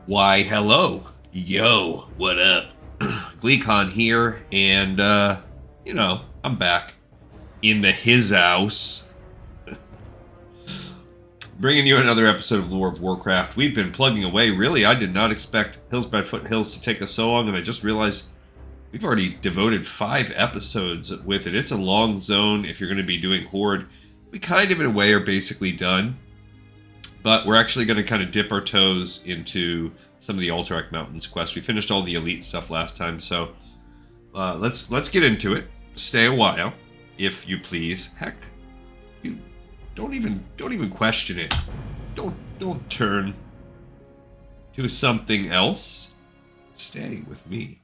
Why, hello. Yo, what up? GleeCon here, and, I'm back in the his house. Bringing you another episode of Lore of Warcraft. We've been plugging away. Really, I did not expect Hillsbrad Foothills to take us so long, and I just realized we've already devoted 5 episodes with it. It's a long zone if you're going to be doing Horde. We kind of, in a way, are basically done. But we're actually going to kind of dip our toes into some of the Alterac Mountains quests. We finished all the elite stuff last time, so let's get into it. Stay a while, if you please. Heck, you don't even question it. Don't turn to something else. Stay with me.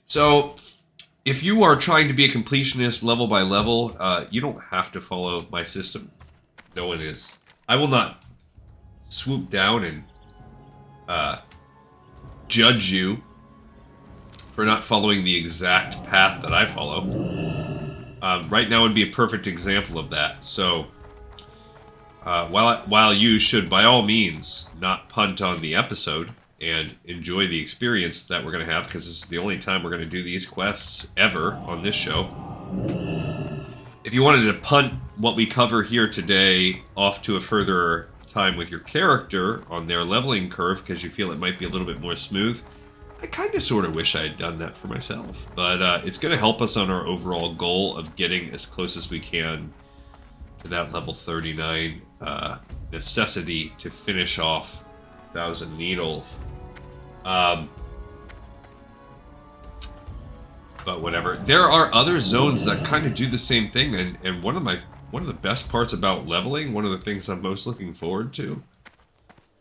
So, if you are trying to be a completionist level by level, you don't have to follow my system. No one is. I will not swoop down and judge you for not following the exact path that I follow. Right now would be a perfect example of that. So, while you should by all means not punt on the episode and enjoy the experience that we're going to have, because this is the only time we're going to do these quests ever on this show. If you wanted to punt what we cover here today off to a further time with your character on their leveling curve, because you feel it might be a little bit more smooth, I kind of sort of wish I had done that for myself. But it's going to help us on our overall goal of getting as close as we can to that level 39 necessity to finish off 1,000 Needles. But whatever. There are other zones that kind of do the same thing, and one of the best parts about leveling, one of the things I'm most looking forward to,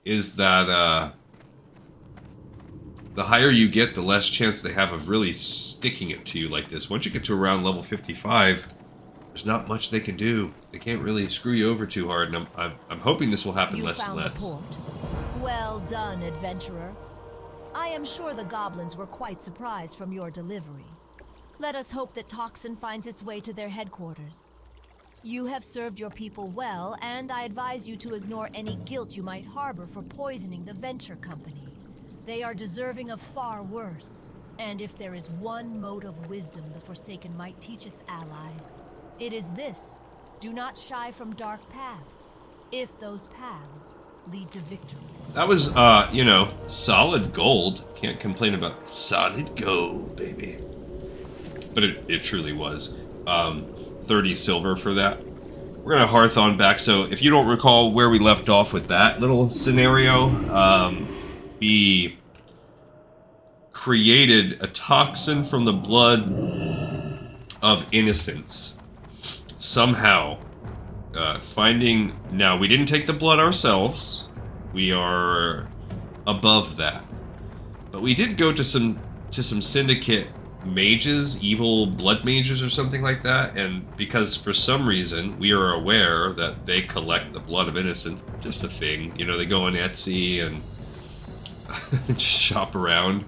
is that the higher you get, the less chance they have of really sticking it to you like this. Once you get to around level 55, there's not much they can do. They can't really screw you over too hard, and I'm hoping this will happen less and less. The port. Well done, adventurer. I am sure the goblins were quite surprised from your delivery. Let us hope that toxin finds its way to their headquarters. You have served your people well, and I advise you to ignore any guilt you might harbor for poisoning the venture company. They are deserving of far worse. And if there is one mode of wisdom the Forsaken might teach its allies, it is this: do not shy from dark paths, if those paths lead to victory. That was, solid gold. Can't complain about solid gold, baby. But it truly was. 30 silver for that. We're going to hearth on back, so if you don't recall where we left off with that little scenario, we created a toxin from the blood of innocence. Somehow. Now, we didn't take the blood ourselves. We are above that. But we did go to some syndicate mages, evil blood mages or something like that, and because for some reason we are aware that they collect the blood of innocents, just a thing. You know, they go on Etsy and just shop around.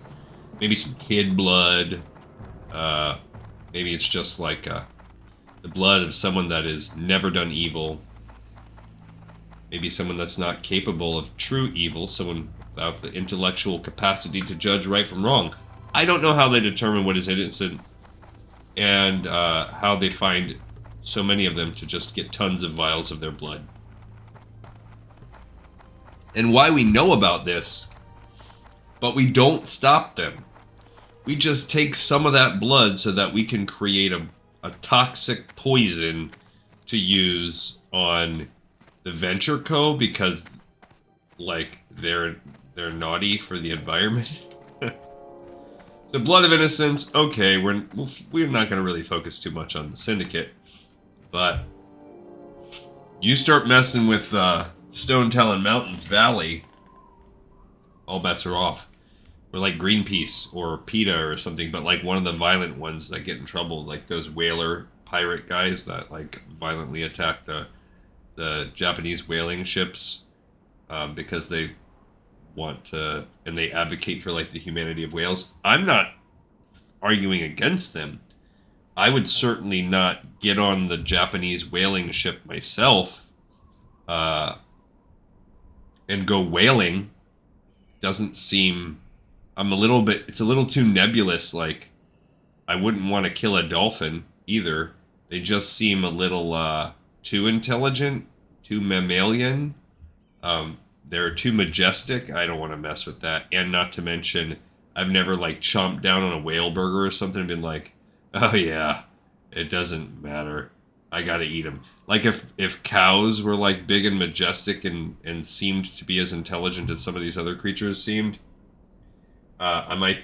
Maybe some kid blood. Maybe it's just like the blood of someone that has never done evil. Maybe someone that's not capable of true evil, someone without the intellectual capacity to judge right from wrong. I don't know how they determine what is innocent, and how they find so many of them to just get tons of vials of their blood. And why we know about this, but we don't stop them. We just take some of that blood so that we can create a toxic poison to use on the Venture Co. because, like, they're naughty for the environment. The blood of innocence, okay, we're not going to really focus too much on the Syndicate, but you start messing with Stone Talon Mountains Valley, all bets are off. Or like Greenpeace or PETA or something, but like one of the violent ones that get in trouble, like those whaler pirate guys that like violently attack the Japanese whaling ships because they want to, and they advocate for like the humanity of whales. I'm not arguing against them. I would certainly not get on the Japanese whaling ship myself and go whaling doesn't seem... it's a little too nebulous. Like, I wouldn't want to kill a dolphin either. They just seem a little too intelligent, too mammalian. They're too majestic. I don't want to mess with that. And not to mention, I've never like chomped down on a whale burger or something and been like, oh yeah, it doesn't matter. I gotta eat them. Like if cows were like big and majestic and seemed to be as intelligent as some of these other creatures seemed, I might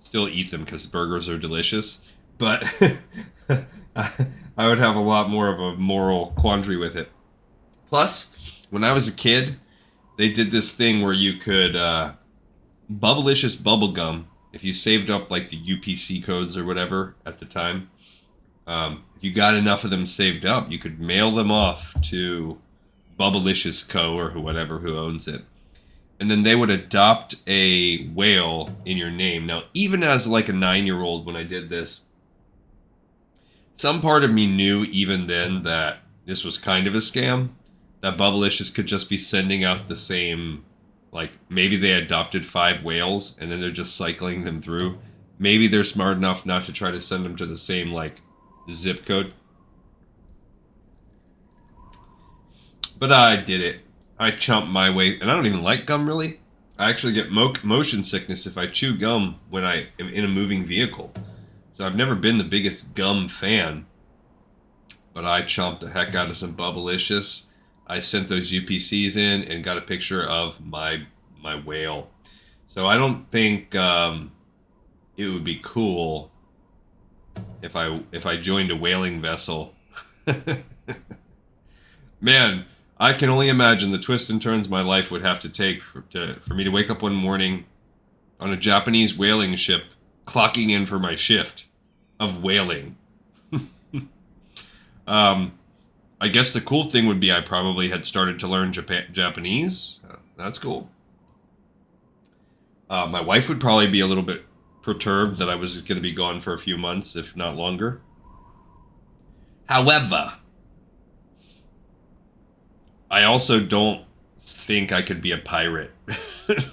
still eat them because burgers are delicious. But I would have a lot more of a moral quandary with it. Plus, when I was a kid, they did this thing where you could Bubblicious bubblegum, if you saved up like the UPC codes or whatever at the time, if you got enough of them saved up, you could mail them off to Bubblicious Co. or whatever who owns it. And then they would adopt a whale in your name. Now, even as like a 9-year-old when I did this, some part of me knew even then that this was kind of a scam. That Bubblicious could just be sending out the same, like, maybe they adopted 5 whales and then they're just cycling them through. Maybe they're smart enough not to try to send them to the same, like, zip code. But I did it. I chomped my way, and I don't even like gum, really. I actually get motion sickness if I chew gum when I am in a moving vehicle. So I've never been the biggest gum fan. But I chomped the heck out of some Bubblicious. I sent those UPCs in and got a picture of my whale. So I don't think it would be cool if I joined a whaling vessel. Man, I can only imagine the twists and turns my life would have to take for me to wake up one morning on a Japanese whaling ship, clocking in for my shift of whaling. I guess the cool thing would be I probably had started to learn Japanese. That's cool. My wife would probably be a little bit perturbed that I was going to be gone for a few months, if not longer. However, I also don't think I could be a pirate,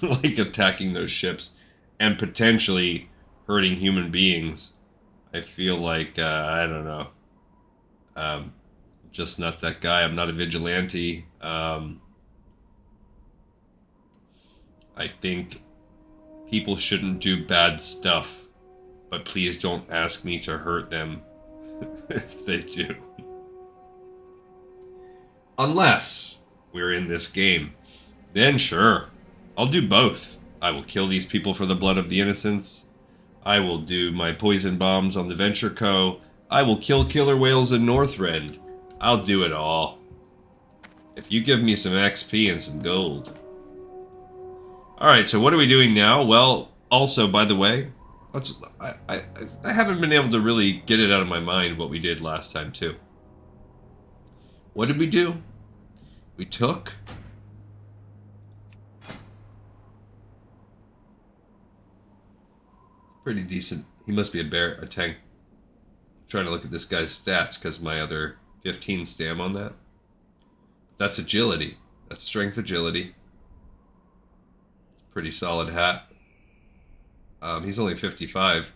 like attacking those ships and potentially hurting human beings. I feel like, I don't know. Just not that guy. I'm not a vigilante. I think people shouldn't do bad stuff, but please don't ask me to hurt them if they do. Unless we're in this game. Then sure, I'll do both. I will kill these people for the blood of the innocents. I will do my poison bombs on the Venture Co. I will kill killer whales in Northrend. I'll do it all. If you give me some XP and some gold. Alright, so what are we doing now? Well, also, by the way, I haven't been able to really get it out of my mind what we did last time, too. What did we do? We took... Pretty decent. He must be a tank. I'm trying to look at this guy's stats because my other 15 stam on that. That's agility. That's strength agility. It's a pretty solid hat. He's only 55.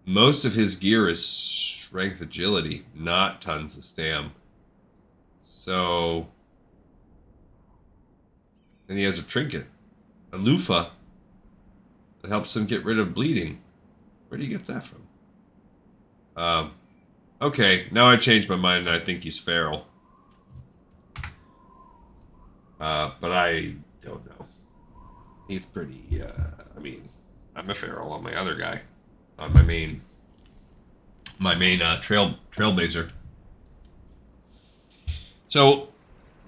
Most of his gear is strength agility, not tons of stam. So... And he has a trinket. A loofah. That helps him get rid of bleeding. Where do you get that from? Okay, now I changed my mind and I think he's feral. But I don't know. He's pretty, I mean, I'm a feral on my other guy. On my main trailblazer. So,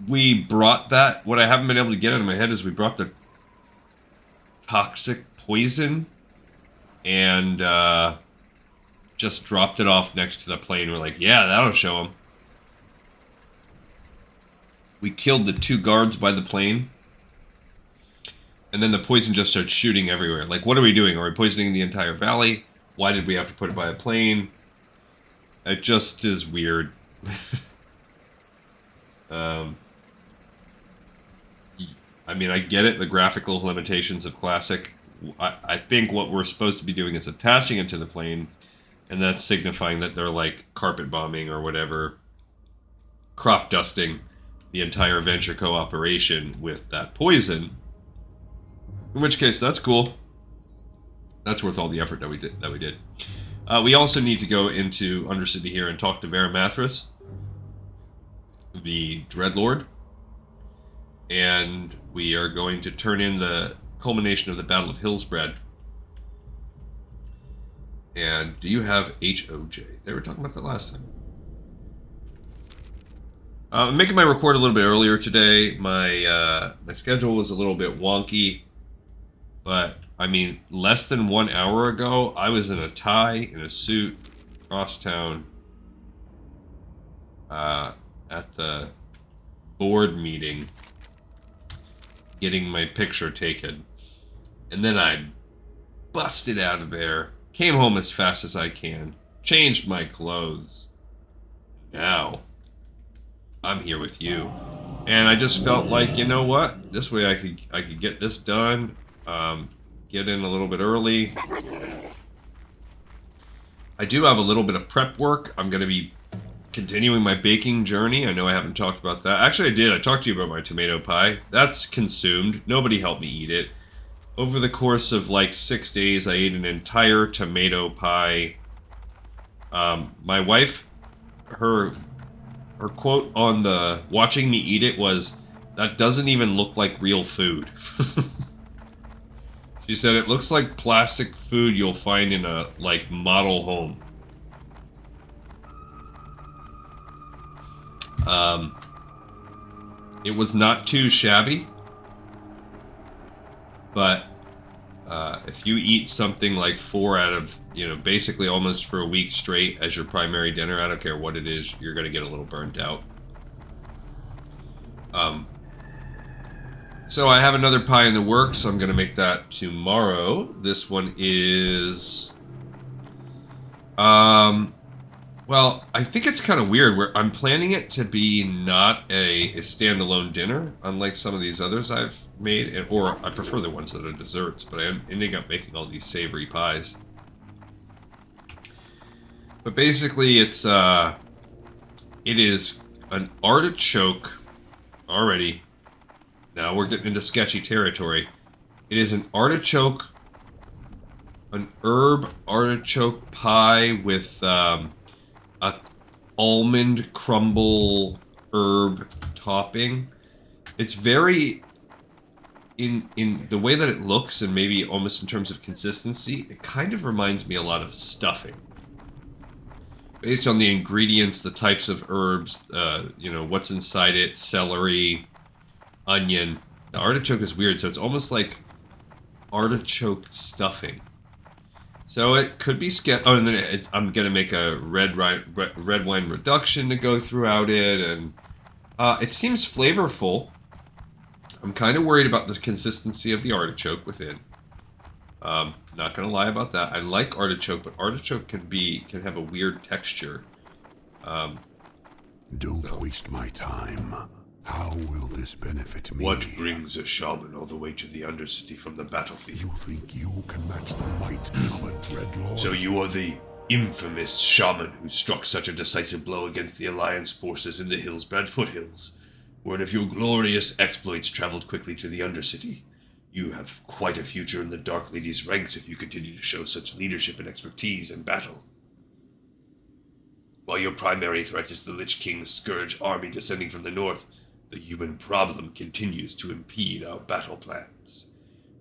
we brought that. What I haven't been able to get out of my head is we brought the toxic poison and just dropped it off next to the plane. We're like, yeah, that'll show him. We killed the 2 guards by the plane. And then the poison just starts shooting everywhere. Like, what are we doing? Are we poisoning the entire valley? Why did we have to put it by a plane? It just is weird. I mean, I get it, the graphical limitations of Classic. I think what we're supposed to be doing is attaching it to the plane, and that's signifying that they're like carpet bombing or whatever, crop dusting the entire adventure cooperation with that poison. In which case, that's cool. That's worth all the effort that we did. We also need to go into Undercity here and talk to Varamathras, the Dreadlord. And we are going to turn in the culmination of the Battle of Hillsbrad. And do you have HOJ? They were talking about that last time. I'm making my record a little bit earlier today. My schedule was a little bit wonky. But, I mean, less than 1 hour ago, I was in a tie, in a suit, across town, at the board meeting, getting my picture taken. And then I busted out of there, came home as fast as I can, changed my clothes. Now, I'm here with you. And I just felt like, you know what? This way I could get this done. Get in a little bit early. I do have a little bit of prep work. I'm going to be continuing my baking journey. I know I haven't talked about that. Actually, I did. I talked to you about my tomato pie. That's consumed. Nobody helped me eat it. Over the course of like 6 days, I ate an entire tomato pie. My wife, her quote on the watching me eat it was, "That doesn't even look like real food." She said it looks like plastic food you'll find in a, like, model home. It was not too shabby. But, if you eat something like 4 out of, you know, basically almost for a week straight as your primary dinner, I don't care what it is, you're going to get a little burnt out. So I have another pie in the works. I'm going to make that tomorrow. This one is... well, I think it's kind of weird. Where I'm planning it to be not a standalone dinner, unlike some of these others I've made. Or I prefer the ones that are desserts, but I am ending up making all these savory pies. But basically, it is an artichoke already. Now we're getting into sketchy territory. It is an herb artichoke pie with a almond crumble herb topping. It's very, in the way that it looks and maybe almost in terms of consistency, it kind of reminds me a lot of stuffing. Based on the ingredients, the types of herbs, you know, what's inside it, celery, onion. The artichoke is weird, so it's almost like artichoke stuffing. So it could be oh, and then I'm gonna make a red wine reduction to go throughout it, and it seems flavorful. I'm kind of worried about the consistency of the artichoke within. Not gonna lie about that. I like artichoke, but artichoke can have a weird texture. Don't waste my time. How will this benefit me? What brings a shaman all the way to the Undercity from the battlefield? You think you can match the might of a dreadlord? So you are the infamous shaman who struck such a decisive blow against the Alliance forces in the Hillsbrad Foothills. Word of your glorious exploits traveled quickly to the Undercity. You have quite a future in the Dark Lady's ranks if you continue to show such leadership and expertise in battle. While your primary threat is the Lich King's Scourge army descending from the north, the human problem continues to impede our battle plans.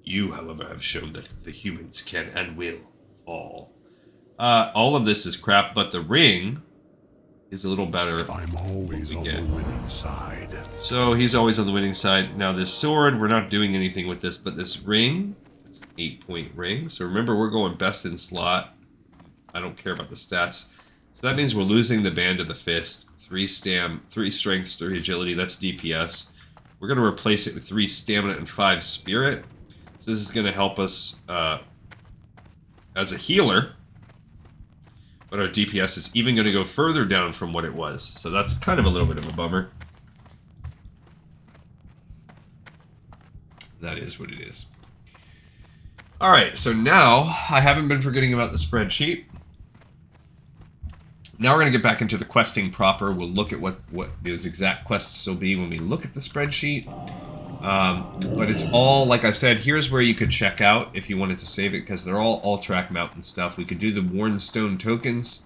You, however, have shown that the humans can and will fall. All of this is crap, but the ring is a little better. I'm always on the winning side. So he's always on the winning side. Now this sword, we're not doing anything with this, but this ring, it's an 8-point ring. So remember, we're going best in slot. I don't care about the stats. So that means we're losing the Band of the Fist. 3 strength, 3 agility, that's DPS. We're going to replace it with 3 stamina and 5 spirit. So this is going to help us as a healer. But our DPS is even going to go further down from what it was. So that's kind of a little bit of a bummer. That is what it is. Alright, so now I haven't been forgetting about the spreadsheet. Now we're going to get back into the questing proper. We'll look at what those exact quests will be when we look at the spreadsheet. But it's all, like I said, here's where you could check out if you wanted to save it, because they're all Alterac Mountain stuff. We could do the Worn Stone tokens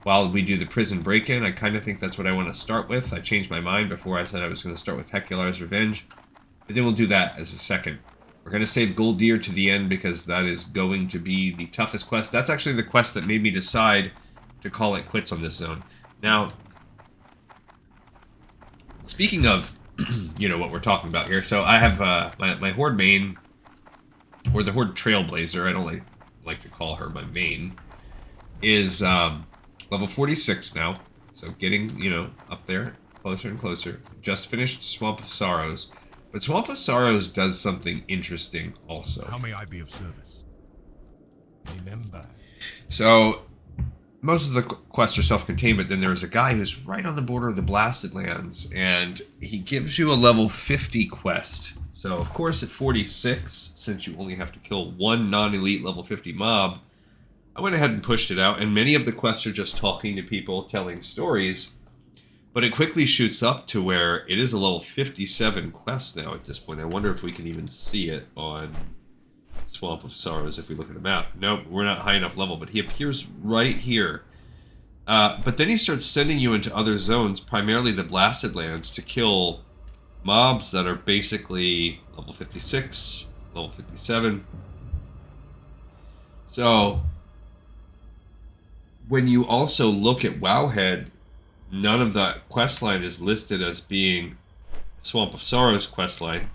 while we do the prison break-in. I kind of think that's what I want to start with. I changed my mind before. I said I was going to start with Hecular's Revenge. But then we'll do that as a second. We're going to save Gol'dir to the end because that is going to be the toughest quest. That's actually the quest that made me decide to call it quits on this zone. Now, speaking of, you know, what we're talking about here. So I have my Horde main, or the Horde Trailblazer, I don't like to call her my main, is level 46 now. So getting, you know, up there, closer and closer. Just finished Swamp of Sorrows. But Swamp of Sorrows does something interesting also. How may I be of service? Remember. So, most of the quests are self-contained, but then there's a guy who's right on the border of the Blasted Lands, and he gives you a level 50 quest. So, of course, at 46, since you only have to kill one non-elite level 50 mob, I went ahead and pushed it out, and many of the quests are just talking to people, telling stories. But it quickly shoots up to where it is a level 57 quest now at this point. I wonder if we can even see it on Swamp of Sorrows if we look at the map. Nope, we're not high enough level, but he appears right here. But then he starts sending you into other zones, primarily the Blasted Lands, to kill mobs that are basically level 56, level 57. So, when you also look at Wowhead, none of that questline is listed as being Swamp of Sorrows questline.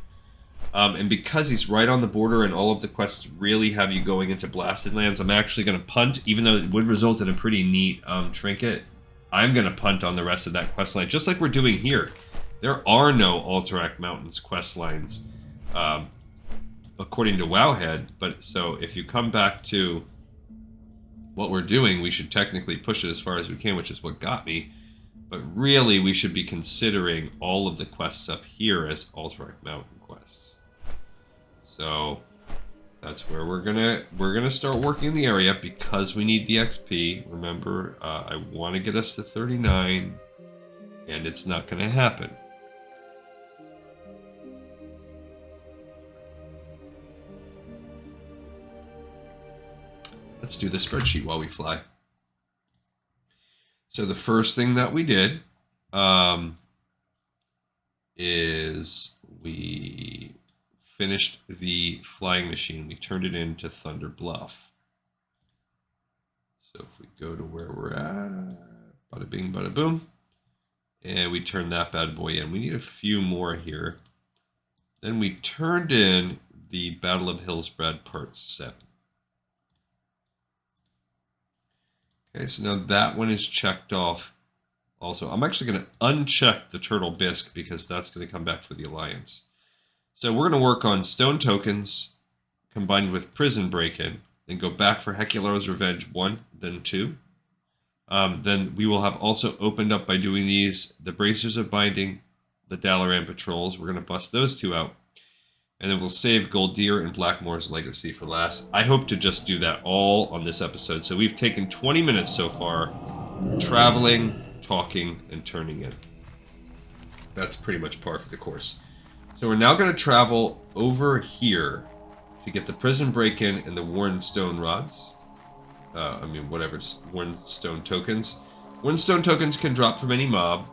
And because he's right on the border and all of the quests really have you going into Blasted Lands, I'm actually going to punt, even though it would result in a pretty neat trinket. I'm going to punt on the rest of that questline, just like we're doing here. There are no Alterac Mountains questlines, according to Wowhead. But so if you come back to what we're doing, we should technically push it as far as we can, which is what got me. But really, we should be considering all of the quests up here as Alterac Mountain quests. So that's where we're gonna start working in the area because we need the XP. Remember, I want to get us to 39, and it's not gonna happen. Let's do the spreadsheet while we fly. So the first thing that we did is we finished the flying machine. We turned it into Thunder Bluff. So if we go to where we're at, bada bing, bada boom, and we turn that bad boy in. We need a few more here. Then we turned in the Battle of Hillsbrad Part 7. Okay, so now that one is checked off. Also, I'm actually going to uncheck the Turtle Bisque because that's going to come back for the Alliance. So we're going to work on Stone Tokens combined with Prison Break-In, then go back for Hecular's Revenge 1, then 2. Then we will have also opened up by doing these, the Bracers of Binding, the Dalaran Patrols. We're going to bust those two out. And then we'll save Gol'dir and Blackmoore's Legacy for last. I hope to just do that all on this episode. So we've taken 20 minutes so far, traveling, talking, and turning in. That's pretty much par for the course. So we're now going to travel over here to get the Prison Break-In and the Worn Stone Rods. Worn Stone Tokens. Worn Stone Tokens can drop from any mob.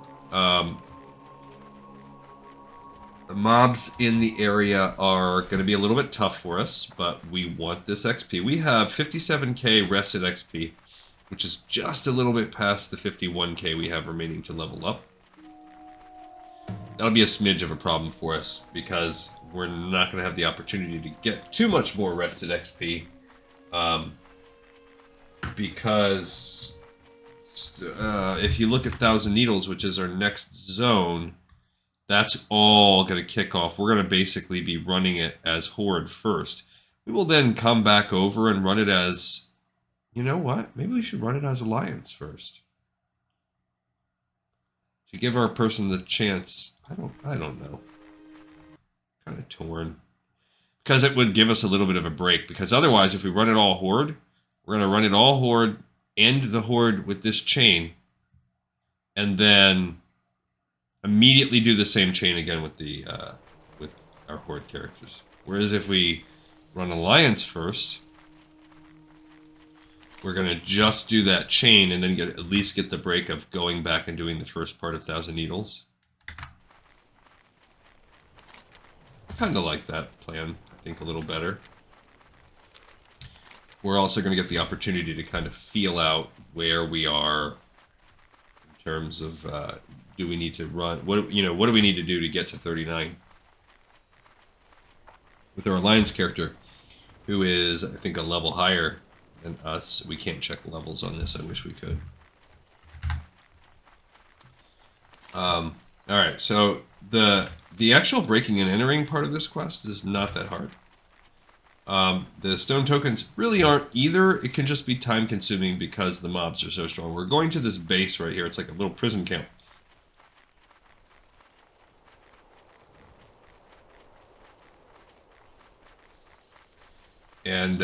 The mobs in the area are going to be a little bit tough for us, but we want this XP. We have 57k rested XP, which is just a little bit past the 51k we have remaining to level up. That'll be a smidge of a problem for us, because we're not going to have the opportunity to get too much more rested XP. Because if you look at Thousand Needles, which is our next zone, that's all going to kick off. We're going to basically be running it as Horde first. We will then come back over and run it as... You know what? Maybe we should run it as Alliance first. To give our person the chance... I don't know. Kind of torn. Because it would give us a little bit of a break. Because otherwise, if we run it all Horde, we're going to run it all Horde, end the Horde with this chain, and then immediately do the same chain again with the with our Horde characters. Whereas if we run Alliance first, we're going to just do that chain and then at least get the break of going back and doing the first part of Thousand Needles. I kind of like that plan, I think, a little better. We're also going to get the opportunity to kind of feel out where we are in terms of do we need to run, what do we need to do to get to 39? With our Alliance character, who is, I think, a level higher than us. We can't check levels on this. I wish we could. Alright, so the actual breaking and entering part of this quest is not that hard. The stone tokens really aren't either. It can just be time consuming because the mobs are so strong. We're going to this base right here. It's like a little prison camp. And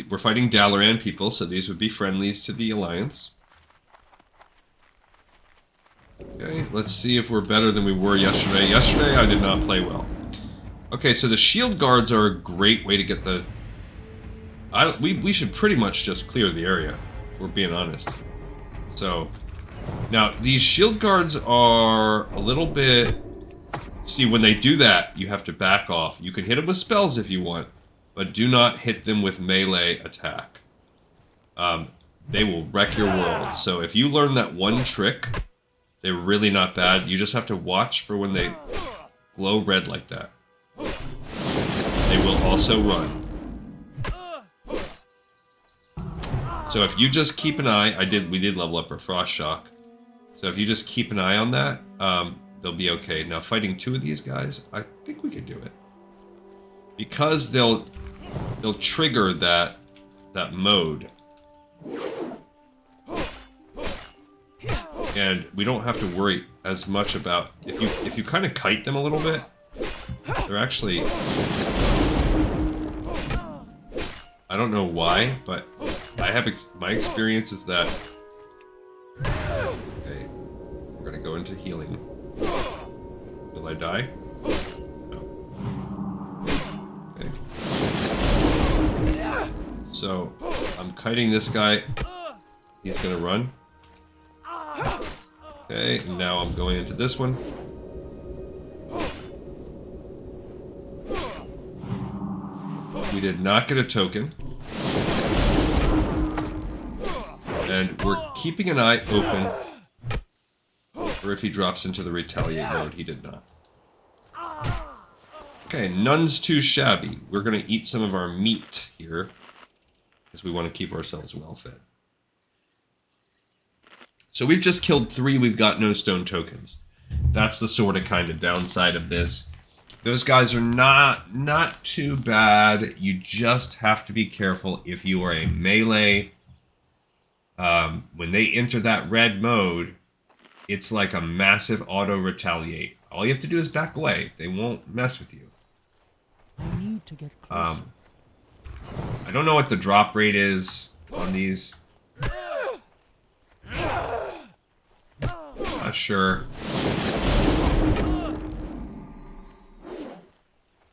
we're fighting Dalaran people, so these would be friendlies to the Alliance. Okay, let's see if we're better than we were yesterday. Yesterday, I did not play well. Okay, so the shield guards are a great way to get the... we should pretty much just clear the area, if we're being honest. So, now, these shield guards are a little bit... See, when they do that, you have to back off. You can hit them with spells if you want, but do not hit them with melee attack. They will wreck your world. So if you learn that one trick, they're really not bad. You just have to watch for when they glow red like that. They will also run. So if you just keep an eye, we did level up our Frost Shock. So if you just keep an eye on that, they'll be okay. Now fighting two of these guys, I think we can do it. Because they'll trigger that mode. And we don't have to worry as much about if you kind of kite them a little bit, they're actually, I don't know why, but my experience is that, okay, we're gonna go into healing. Will I die? So, I'm kiting this guy. He's gonna run. Okay, and now I'm going into this one. We did not get a token. And we're keeping an eye open for if he drops into the retaliate mode. He did not. Okay, none's too shabby. We're gonna eat some of our meat here, because we want to keep ourselves well fed. So we've just killed 3, we've got no stone tokens. That's the sort of kind of downside of this. Those guys are not too bad. You just have to be careful if you are a melee. When they enter that red mode, it's like a massive auto retaliate. All you have to do is back away. They won't mess with you. I need to get closer. I don't know what the drop rate is on these. Not sure.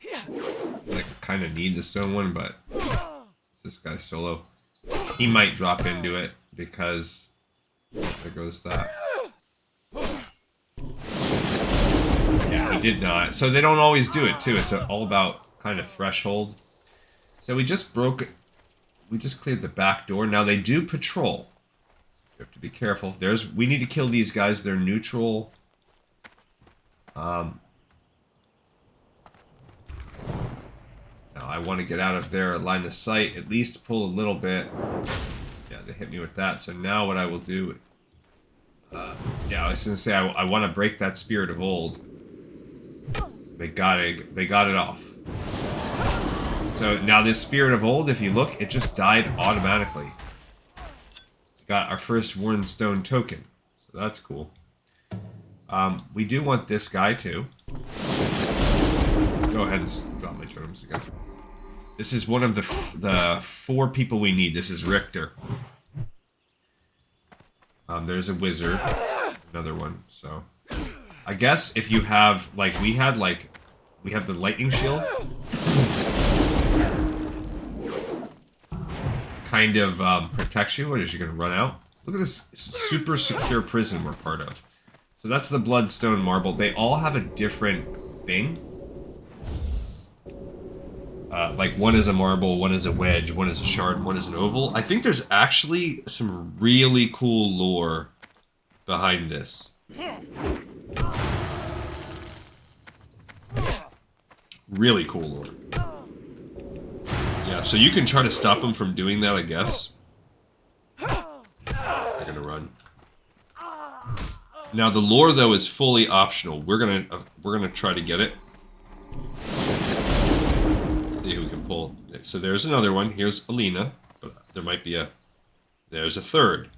I kind of need the stone one, but this guy's solo. He might drop into it because there goes that. Yeah, he did not. So they don't always do it too. It's all about kind of threshold. So we just cleared the back door. Now they do patrol. You have to be careful. We need to kill these guys. They're neutral. Now I want to get out of their line of sight. At least pull a little bit. Yeah, they hit me with that. So now what I will do... yeah, I was going to say I want to break that Spirit of Old. They got it off. So now this Spirit of Old, if you look, it just died automatically. Got our first Worn Stone token. So that's cool. We do want this guy too. Go ahead and drop my totems again. This is one of the 4 people we need. This is Richter. There's a wizard. Another one. So, I guess if you have, like, we have the lightning shield. Kind of protects you as you're going to run out. Look at this super secure prison we're part of. So that's the Bloodstone Marble. They all have a different thing. Like one is a marble, one is a wedge, one is a shard, one is an oval. I think there's actually some really cool lore behind this. Really cool lore. Yeah, so you can try to stop them from doing that, I guess. They're gonna run. Now the lore though is fully optional. We're gonna try to get it. See who we can pull. So there's another one. Here's Alina, but there might be a. There's a third.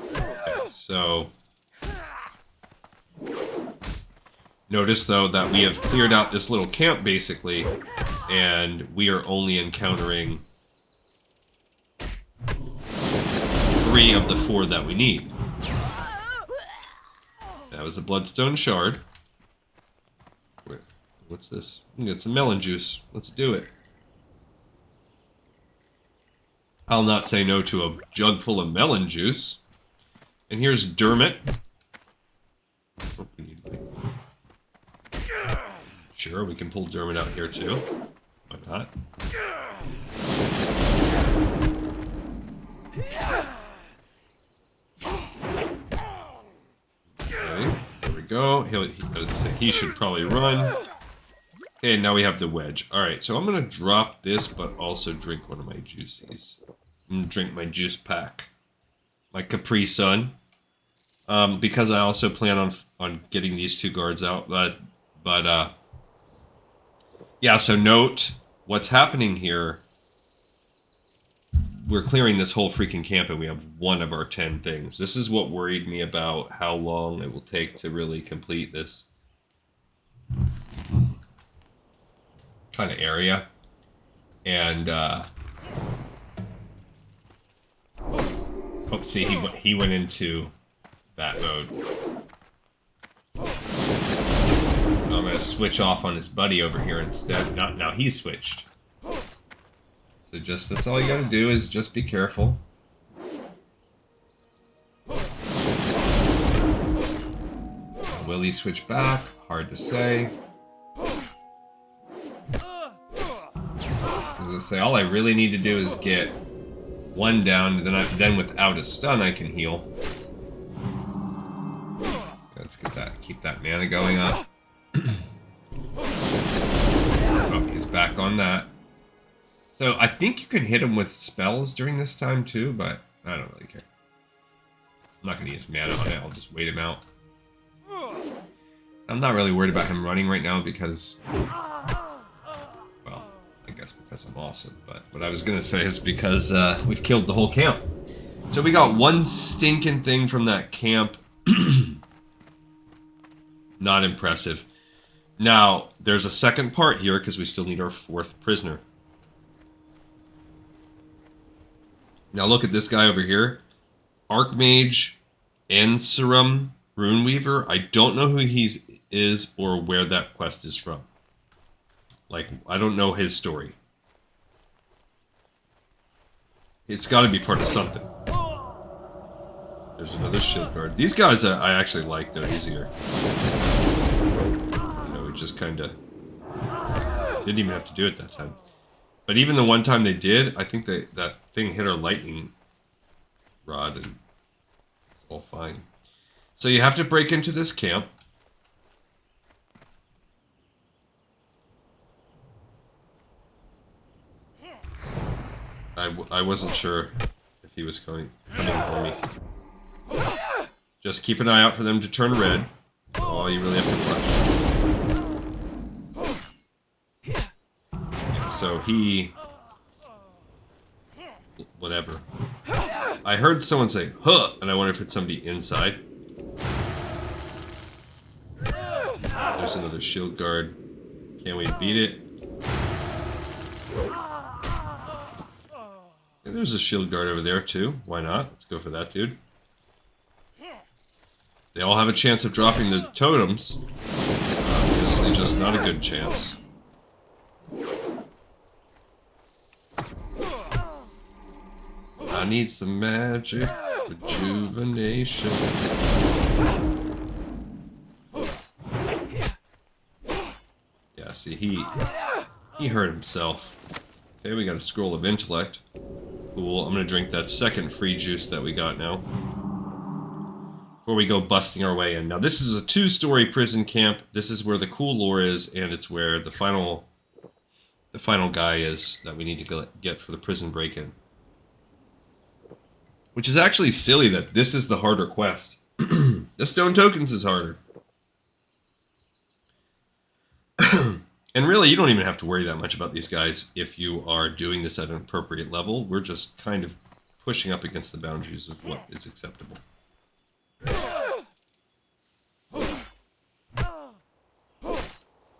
Okay, so notice though that we have cleared out this little camp basically, and we are only encountering 3 of the 4 that we need. That was a Bloodstone Shard. Wait, what's this? We can get some melon juice. Let's do it. I'll not say no to a jug full of melon juice. And here's Dermot. Oh, we need sure, we can pull Dermot out here too. Why not? Okay, there we go. He should probably run. Okay, now we have the wedge. Alright, so I'm going to drop this, but also drink one of my juices. I'm going to drink my juice pack. My Capri Sun. Because I also plan on getting these 2 guards out. Yeah, so note what's happening here. We're clearing this whole freaking camp and we have 1 of our 10 things. This is what worried me about how long it will take to really complete this kind of area. And oh, see, he went into that mode. I'm gonna switch off on his buddy over here instead. Now he's switched. So that's all you gotta do is just be careful. Will he switch back? Hard to say. As I say, all I really need to do is get 1 down, and then without a stun I can heal. Let's get that, keep that mana going up. Oh, he's back on that. So I think you can hit him with spells during this time too, but I don't really care. I'm not gonna use mana on it, I'll just wait him out. I'm not really worried about him running right now because, well, I guess because I'm awesome, but what I was gonna say is because we've killed the whole camp. So we got 1 stinking thing from that camp. Not impressive. Now, there's a second part here because we still need our 4th prisoner. Now look at this guy over here. Archmage Anserum Runeweaver. I don't know who he is or where that quest is from. Like, I don't know his story. It's got to be part of something. There's another shield guard. These guys I actually like. They're easier. You know, we just kind of didn't even have to do it that time. But even the one time they did, I think that thing hit our lightning rod and it's all fine. So you have to break into this camp. I wasn't sure if he was coming for me. Just keep an eye out for them to turn red. Oh, you really have to watch. Yeah, so he... Whatever. I heard someone say, huh, and I wonder if it's somebody inside. There's another shield guard. Can we beat it? Okay, there's a shield guard over there too. Why not? Let's go for that dude. They all have a chance of dropping the totems. Obviously, just not a good chance. I need some magic rejuvenation. Yeah, see, he hurt himself. Okay, we got a scroll of intellect. Cool. I'm gonna drink that second free juice that we got now. Before we go busting our way in. Now, this is a 2-story prison camp. This is where the cool lore is, and it's where the final guy is that we need to get for the prison break-in. Which is actually silly that this is the harder quest. The stone tokens is harder. And really, you don't even have to worry that much about these guys if you are doing this at an appropriate level. We're just kind of pushing up against the boundaries of what is acceptable.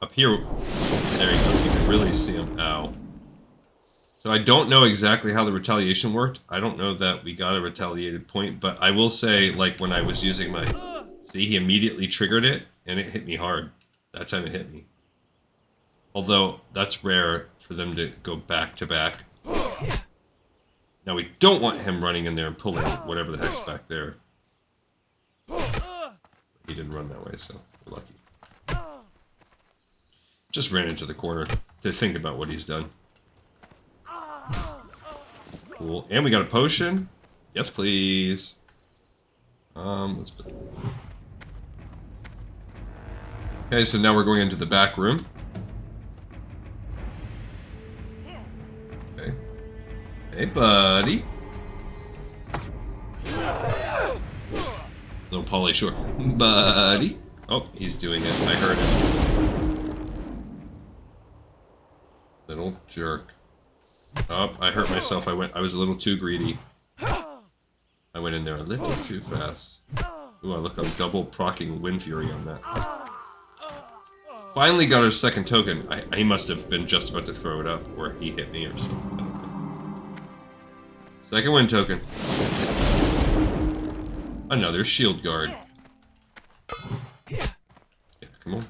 Up here, there you go, you can really see them. Ow. So I don't know exactly how the retaliation worked. I don't know that we got a retaliated point, but I will say, like, when I was using my... See, he immediately triggered it, and it hit me hard. That time it hit me. Although, that's rare for them to go back to back. Now, we don't want him running in there and pulling whatever the heck's back there. He didn't run that way, so we're lucky. Just ran into the corner to think about what he's done. Cool. And we got a potion. Yes, please. Let's put... Okay, so now we're going into the back room. Okay. Hey, buddy. Little Polly Shore. Buddy. Oh, he's doing it. I heard him. Little jerk. Oh, I hurt myself. I was a little too greedy. I went in there a little too fast. Ooh, look, I'm double proccing Wind Fury on that. Finally got our second token. He must have been just about to throw it up, or he hit me or something. I don't know. Second wind token. Another shield guard. Yeah, come on.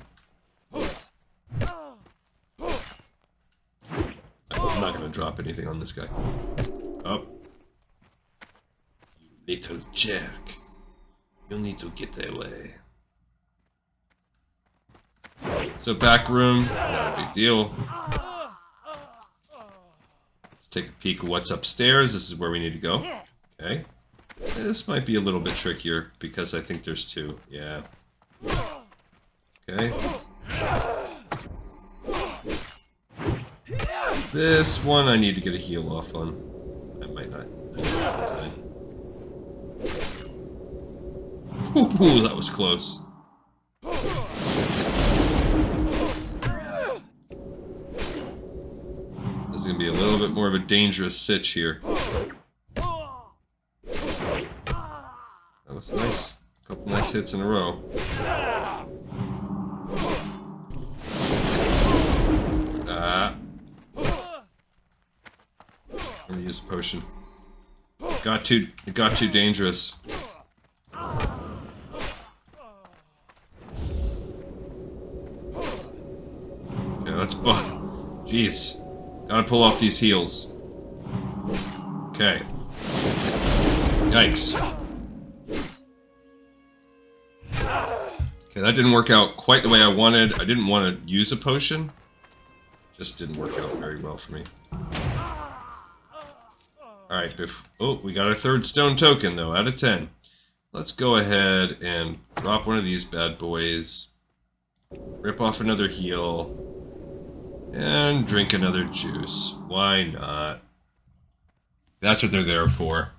I'm not gonna drop anything on this guy. Oh. You little jerk. You'll need to get away. So back room, not a big deal. Let's take a peek at what's upstairs. This is where we need to go. Okay. This might be a little bit trickier because I think there's two. Yeah. Okay. This one I need to get a heal off on. I might not. Ooh, that was close. This is gonna be a little bit more of a dangerous sitch here. That was nice. A couple nice hits in a row. I'm gonna use a potion. It got too dangerous. Okay, let's jeez. Gotta pull off these heals. Okay. Yikes. Okay, that didn't work out quite the way I wanted. I didn't want to use a potion. Just didn't work out very well for me. Alright, oh, we got our third stone token, though, out of 10. Let's go ahead and drop one of these bad boys. Rip off another heal. And drink another juice. Why not? That's what they're there for.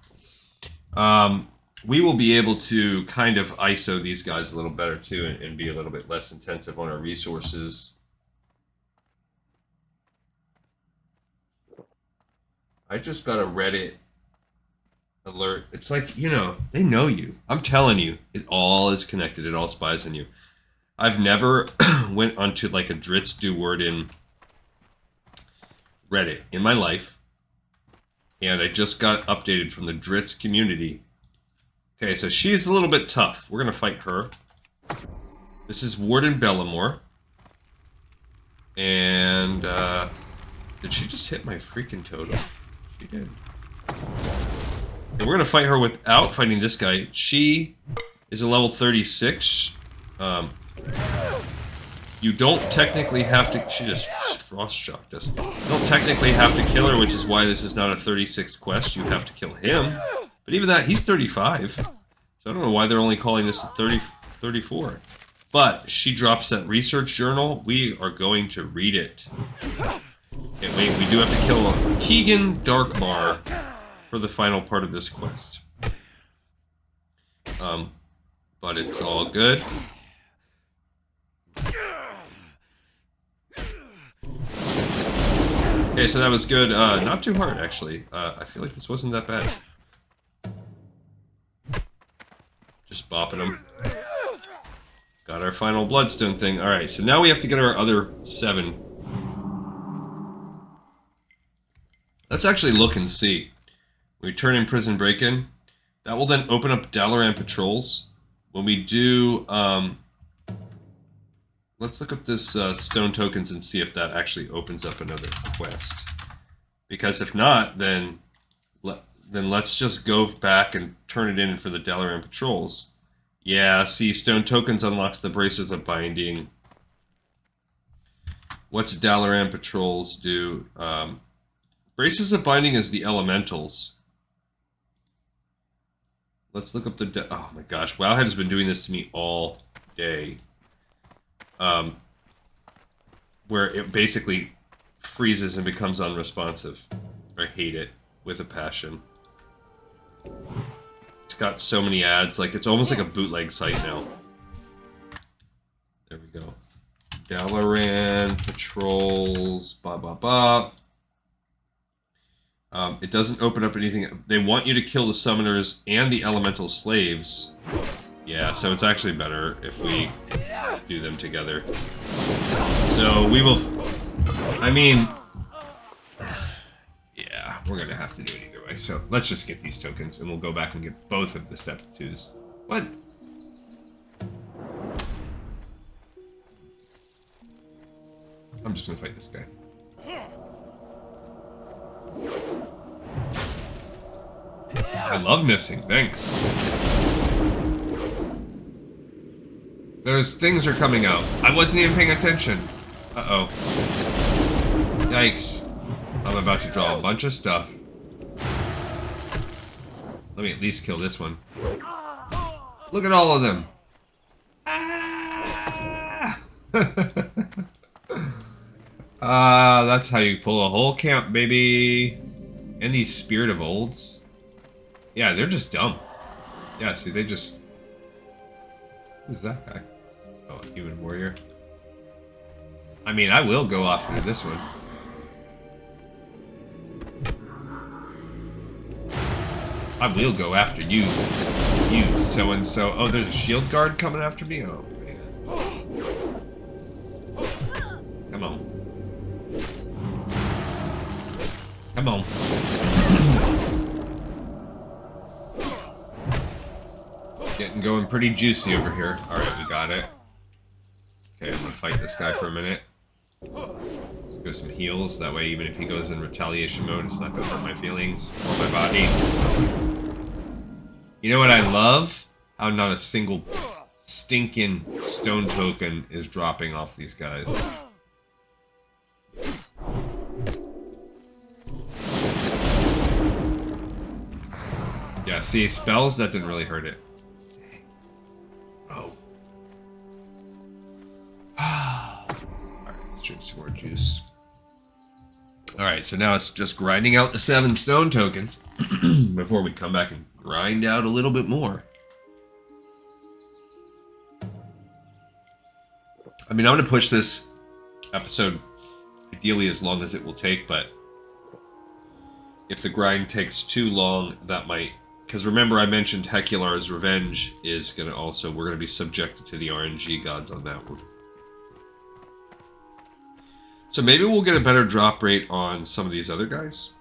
We will be able to kind of ISO these guys a little better, too, and be a little bit less intensive on our resources. I just got a Reddit alert. It's like, you know, they know you. I'm telling you, it all is connected. It all spies on you. I've never went onto like a Dritz do word in Reddit in my life And I just got updated from the Dritz community. Okay, so she's a little bit tough. We're going to fight her. This is Warden Blackmoore. And, did she just hit my freaking totem? She did. And we're going to fight her without fighting this guy. She is a level 36. You don't technically have to... She just frost-shocked us. You don't technically have to kill her, which is why this is not a 36 quest. You have to kill him. But even that, he's 35. So I don't know why they're only calling this a 34. But she drops that research journal. We are going to read it. Okay, wait, we do have to kill Keegan Darkmar for the final part of this quest. But it's all good. Okay, so that was good. Not too hard, actually. I feel like this wasn't that bad. Just bopping them. Got our final bloodstone thing. Alright, so now we have to get our other 7. Let's actually look and see. We turn in prison break-in. That will then open up Dalaran Patrols. When we do, let's look up this stone tokens and see if that actually opens up another quest. Because if not, then let's just go back and turn it in for the Dalaran Patrols. Yeah, see, stone tokens unlocks the Braces of Binding. What's Dalaran Patrols do? Braces of Binding is the elementals. Let's look up the... Oh my gosh, Wowhead has been doing this to me all day. Where it basically freezes and becomes unresponsive. I hate it with a passion. It's got so many ads, like it's almost like a bootleg site now. There we go. Dalaran Patrols, blah blah blah. It doesn't open up anything. They want you to kill the summoners and the elemental slaves. Yeah, so it's actually better if we do them together. So we will... I mean... Yeah, we're going to have to do it either way. So let's just get these tokens and we'll go back and get both of the step 2s. What? I'm just going to fight this guy. I love missing, thanks. Those things are coming out. I wasn't even paying attention. Uh-oh. Yikes. I'm about to draw a bunch of stuff. Let me at least kill this one. Look at all of them. Ah! That's how you pull a whole camp, baby. And these Spirit of Olds. Yeah, they're just dumb. Yeah, see, they just... Who's that guy? Oh, a human warrior. I mean, I will go after this one. I will go after you. You, so-and-so. Oh, there's a shield guard coming after me? Oh, man. Come on. Come on. Getting going pretty juicy over here. Alright, we got it. Okay, I'm gonna fight this guy for a minute. Let's go some heals. That way, even if he goes in retaliation mode, it's not gonna hurt my feelings or my body. You know what I love? How not a single stinking stone token is dropping off these guys. Yeah, see, spells, that didn't really hurt it. Oh. Alright, let's drink some more juice. Alright, so now it's just grinding out the 7 stone tokens before we come back and grind out a little bit more. I mean, I'm going to push this episode ideally as long as it will take, but if the grind takes too long, that might... Because remember, I mentioned Hecular's Revenge is going to also... We're going to be subjected to the RNG gods on that one. So maybe we'll get a better drop rate on some of these other guys.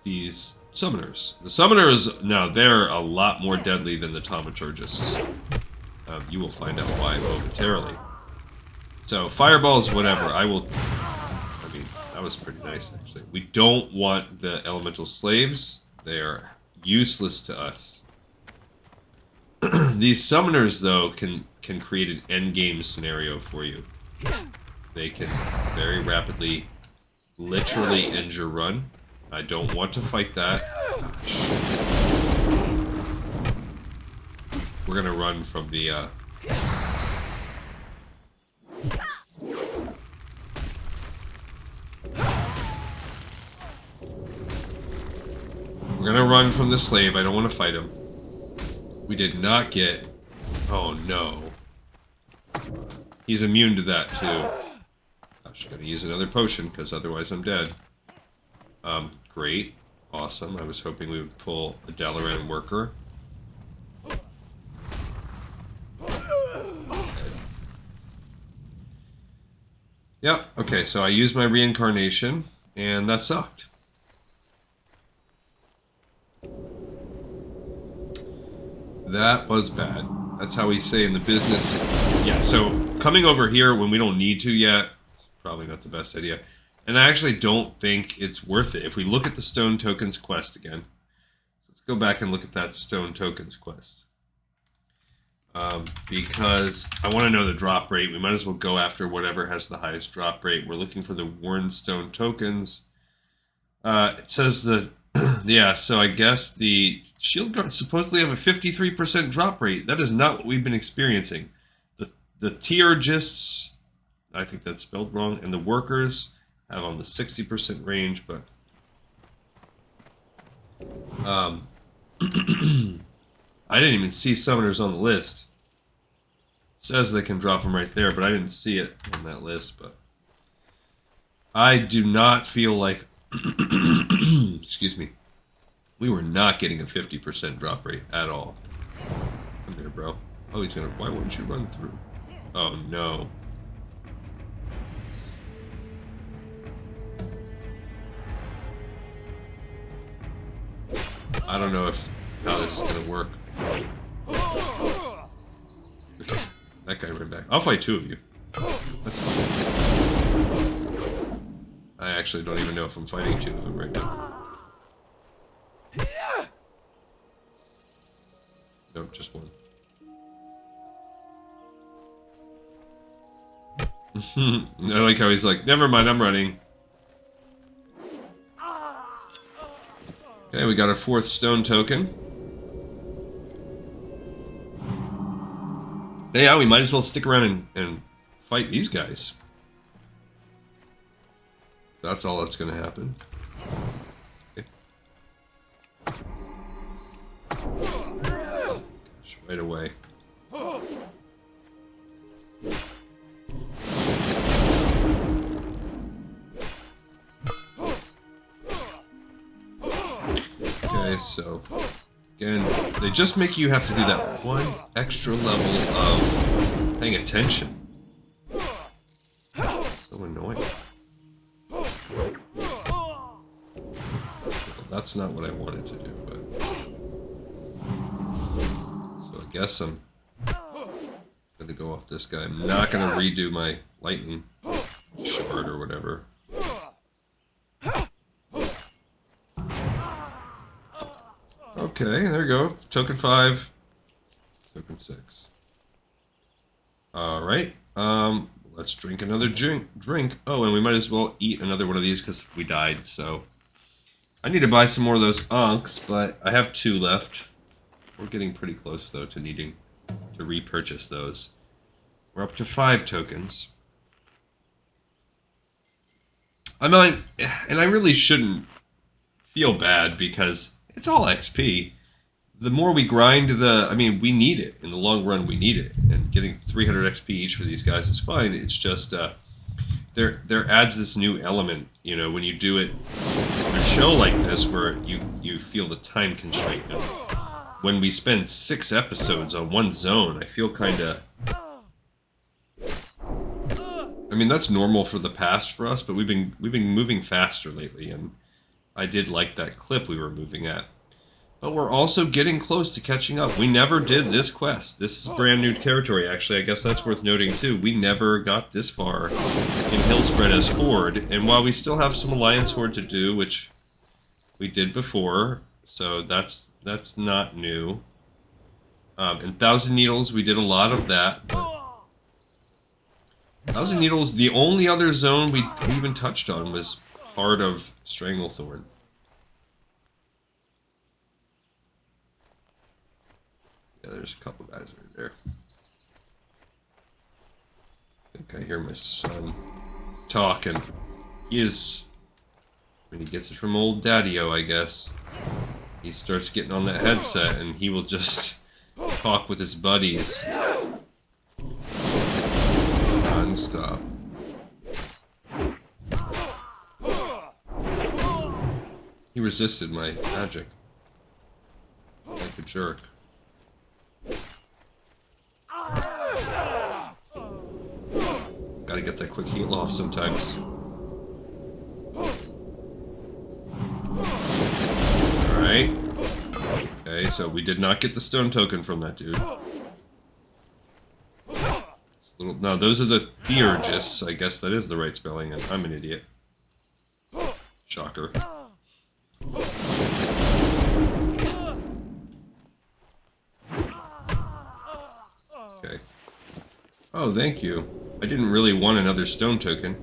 these summoners. The summoners, now they're a lot more deadly than the thaumaturgists. You will find out why momentarily. So, fireballs, whatever. I mean, that was pretty nice, actually. We don't want the elemental slaves. They are useless to us. These summoners, though, can create an endgame scenario for you. They can very rapidly, literally end your run. I don't want to fight that. We're gonna run from the, We're gonna run from the slave. I don't want to fight him. We did not get... Oh, no. He's immune to that, too. Gosh, gotta use another potion, because otherwise I'm dead. Great. Awesome. I was hoping we would pull a Dalaran worker. Yep, okay, so I used my reincarnation, and that sucked. That was bad. That's how we say in the business. Yeah, so coming over here when we don't need to yet, it's probably not the best idea. And I actually don't think it's worth it. If we look at the Stone Tokens quest again. Let's go back and look at that Stone Tokens quest. Because I want to know the drop rate. We might as well go after whatever has the highest drop rate. We're looking for the Worn Stone Tokens. It says the... yeah, so I guess the shield guards supposedly have a 53% drop rate. That is not what we've been experiencing. The Tiergists, I think that's spelled wrong, and the workers have on the 60% range, but I didn't even see summoners on the list. It says they can drop them right there, but I didn't see it on that list. But I do not feel like excuse me, we were not getting a 50% drop rate at all. Come here, bro. Oh, he's gonna... Why wouldn't you run through? Oh, no. I don't know how this is gonna work. Okay, that guy ran back. I'll fight two of you. That's fine. I actually don't even know if I'm fighting two of them right now. Nope, just one. I like how he's like, never mind, I'm running. Okay, we got our fourth stone token. Hey, yeah, we might as well stick around and fight these guys. That's all that's going to happen. Okay. Gosh, right away. Okay, so again, they just make you have to do that one extra level of paying attention. So annoying. That's not what I wanted to do, but so I guess I'm gonna go off this guy. I'm not gonna redo my lightning shard or whatever. Okay, there we go. Token 5. Token 6. Alright. Let's drink another drink. Oh, and we might as well eat another one of these because we died, so... I need to buy some more of those Ankhs, but I have 2 left. We're getting pretty close, though, to needing to repurchase those. We're up to 5 tokens. I mean, and I really shouldn't feel bad because... it's all XP. The more we grind, I mean, we need it. In the long run, we need it. And getting 300 XP each for these guys is fine. It's just, there adds this new element, you know, when you do it on a show like this where you feel the time constraint. And when we spend 6 episodes on one zone, I feel kind of... I mean, that's normal for the past for us, but we've been moving faster lately, and... I did like that clip we were moving at. But we're also getting close to catching up. We never did this quest. This is brand new territory, actually. I guess that's worth noting, too. We never got this far in Hillsbrad as Horde. And while we still have some Alliance Horde to do, which we did before, so that's not new. In Thousand Needles, we did a lot of that. But Thousand Needles, the only other zone we even touched on was Heart of Stranglethorn. Yeah, there's a couple guys right there. I think I hear my son talking. He is... When he gets it from old Daddy-O, I guess. He starts getting on that headset and he will just talk with his buddies. Non-stop. He resisted my magic. Like a jerk. Gotta get that quick heal off sometimes. Alright. Okay, so we did not get the stone token from that dude. No, those are the Theurgists. I guess that is the right spelling, and I'm an idiot. Shocker. Okay. Oh, thank you. I didn't really want another stone token.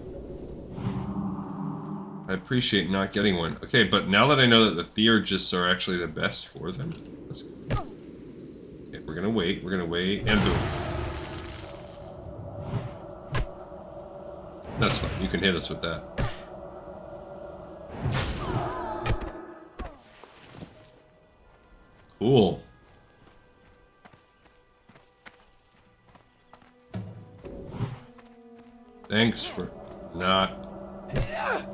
I appreciate not getting one. Okay, but now that I know that the Theurgists are actually the best for them, that's good. Okay, we're gonna wait, and boom. That's fine, you can hit us with that. Cool. Thanks for not...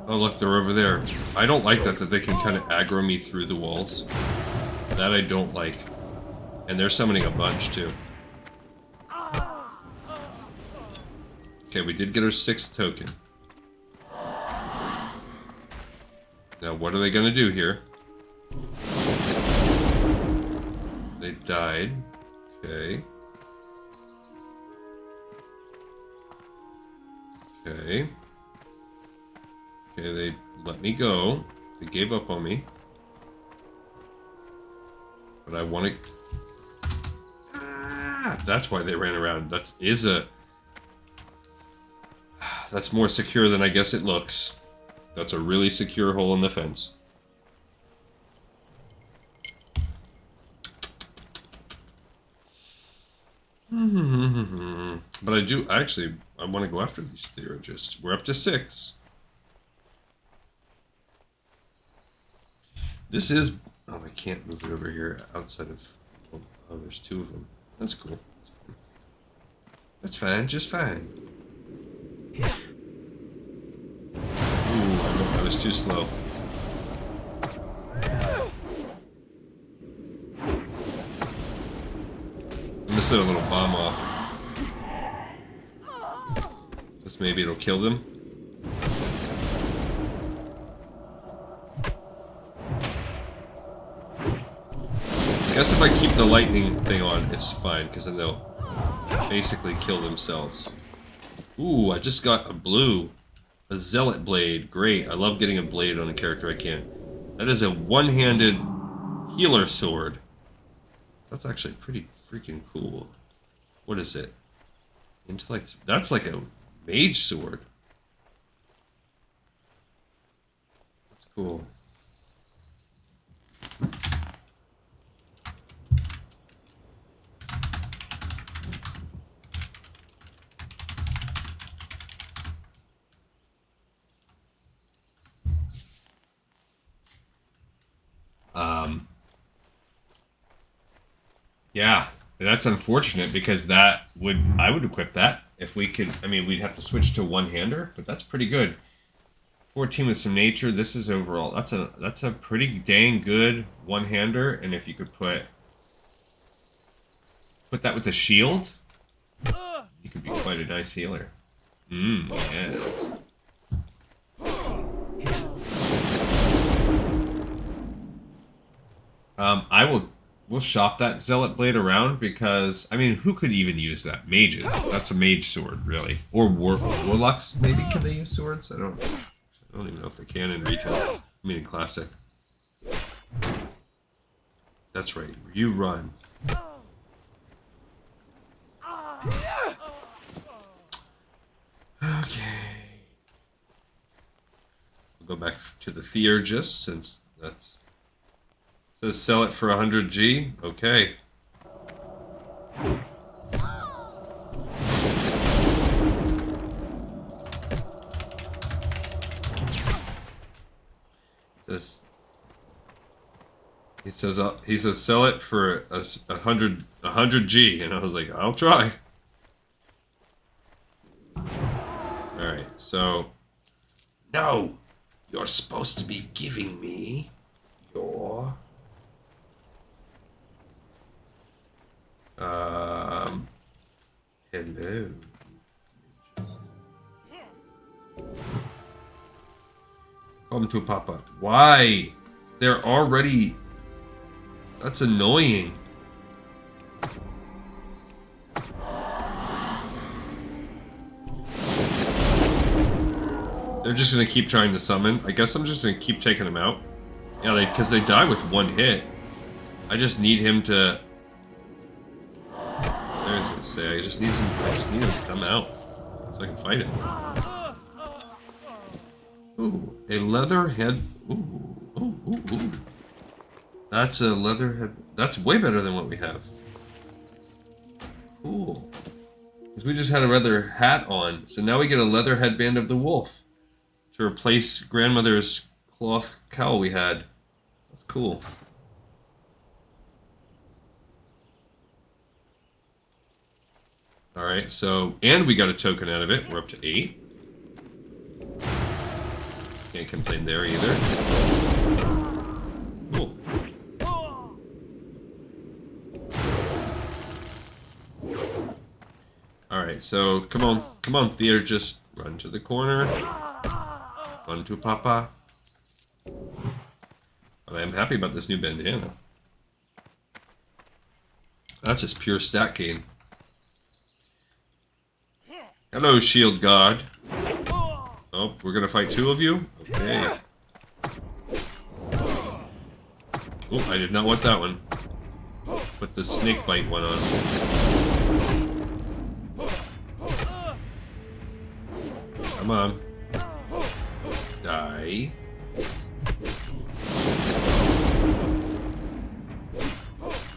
Oh, look, they're over there. I don't like that they can kind of aggro me through the walls. That I don't like. And they're summoning a bunch, too. Okay, we did get our 6th token. Now, what are they going to do here? They died. Okay. Okay. Okay, they let me go. They gave up on me. But I want to... Ah, that's why they ran around. That is a... That's more secure than I guess it looks. That's a really secure hole in the fence. But I do... Actually, I want to go after these Theurgists. We're up to 6. This is... Oh, I can't move it over here outside of... Oh, there's 2 of them. That's cool. That's fine, just fine. Ooh, I was too slow. I'm gonna set a little bomb off. Just maybe it'll kill them. I guess if I keep the lightning thing on, it's fine, because then they'll basically kill themselves. Ooh, I just got a blue. A Zealot Blade. Great. I love getting a blade on a character I can. That is a one-handed healer sword. That's actually pretty freaking cool. What is it? Intellect. That's like a mage sword. That's cool. Yeah, that's unfortunate because I would equip that if we could. I mean, we'd have to switch to one-hander, but that's pretty good. 14 with some nature. This is overall. That's a pretty dang good one-hander, and if you could put that with a shield, you could be quite a nice healer. Yes. We'll shop that Zealot Blade around because, I mean, who could even use that? Mages. That's a mage sword, really. Or warlocks, maybe? Can they use swords? I don't even know if they can in retail. I mean, in classic. That's right. You run. Okay. We'll go back to the Theurgist since that's... Says sell it for 100G? Okay. He says sell it for 100G, and I was like, I'll try. Alright, so no! You're supposed to be giving me your hello. Come to Papa. Why? They're already... That's annoying. They're just gonna keep trying to summon. I guess I'm just gonna keep taking them out. Yeah, because they die with one hit. I just need him to... I was gonna say, I just need him to come out so I can fight it. Ooh, a leather head. Ooh. That's a leather head. That's way better than what we have. Cool. Because we just had a leather hat on, so now we get a leather headband of the wolf to replace grandmother's cloth cowl we had. That's cool. Alright, so, and we got a token out of it. We're up to 8. Can't complain there either. Cool. Alright, so, come on, Theater, just run to the corner. Run to Papa. But I am happy about this new bandana. That's just pure stat gain. Hello, Shield God. Oh, we're gonna fight 2 of you? Okay. Oh, I did not want that one. Put the snake bite one on. Come on. Die.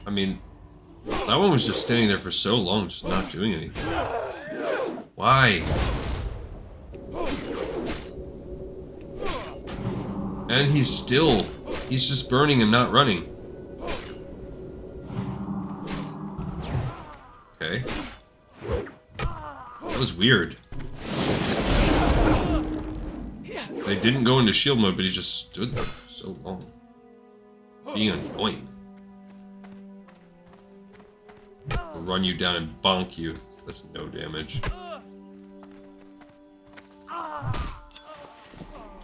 I mean, that one was just standing there for so long, just not doing anything. Why? And he's just burning and not running. Okay. That was weird. They didn't go into shield mode, but he just stood there for so long. Being annoying. I'll run you down and bonk you. That's no damage.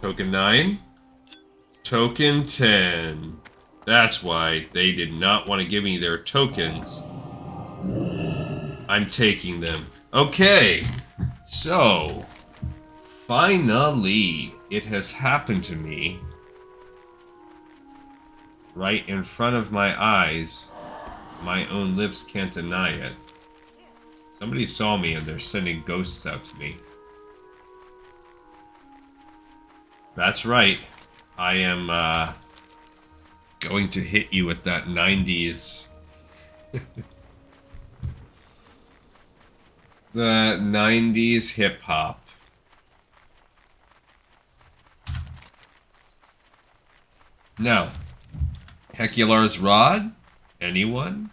Token 9. Token 10. That's why they did not want to give me their tokens. I'm taking them. Okay. So, finally, it has happened to me. Right in front of my eyes. My own lips can't deny it. Somebody saw me and they're sending ghosts out to me. That's right. I am going to hit you with that 90s. The 90s hip hop. Now, Hecular's Rod? Anyone?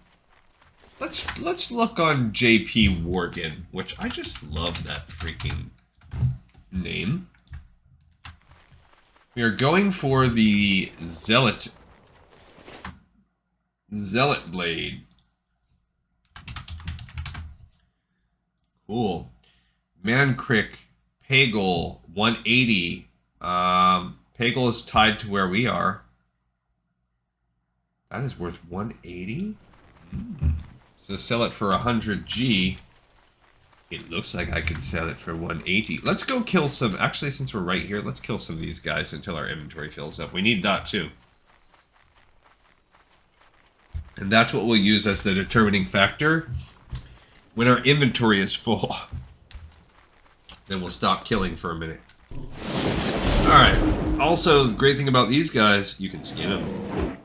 Let's look on JP Worgen, which I just love that freaking name. We are going for the Zealot Blade. Cool. Mancrick, Pagel, 180. Pagel is tied to where we are. That is worth 180. So sell it for 100G. It looks like I could sell it for 180. Let's go kill some. Actually, since we're right here, let's kill some of these guys until our inventory fills up. We need that too. And that's what we'll use as the determining factor. When our inventory is full, then we'll stop killing for a minute. Alright. Also, the great thing about these guys, you can skin them.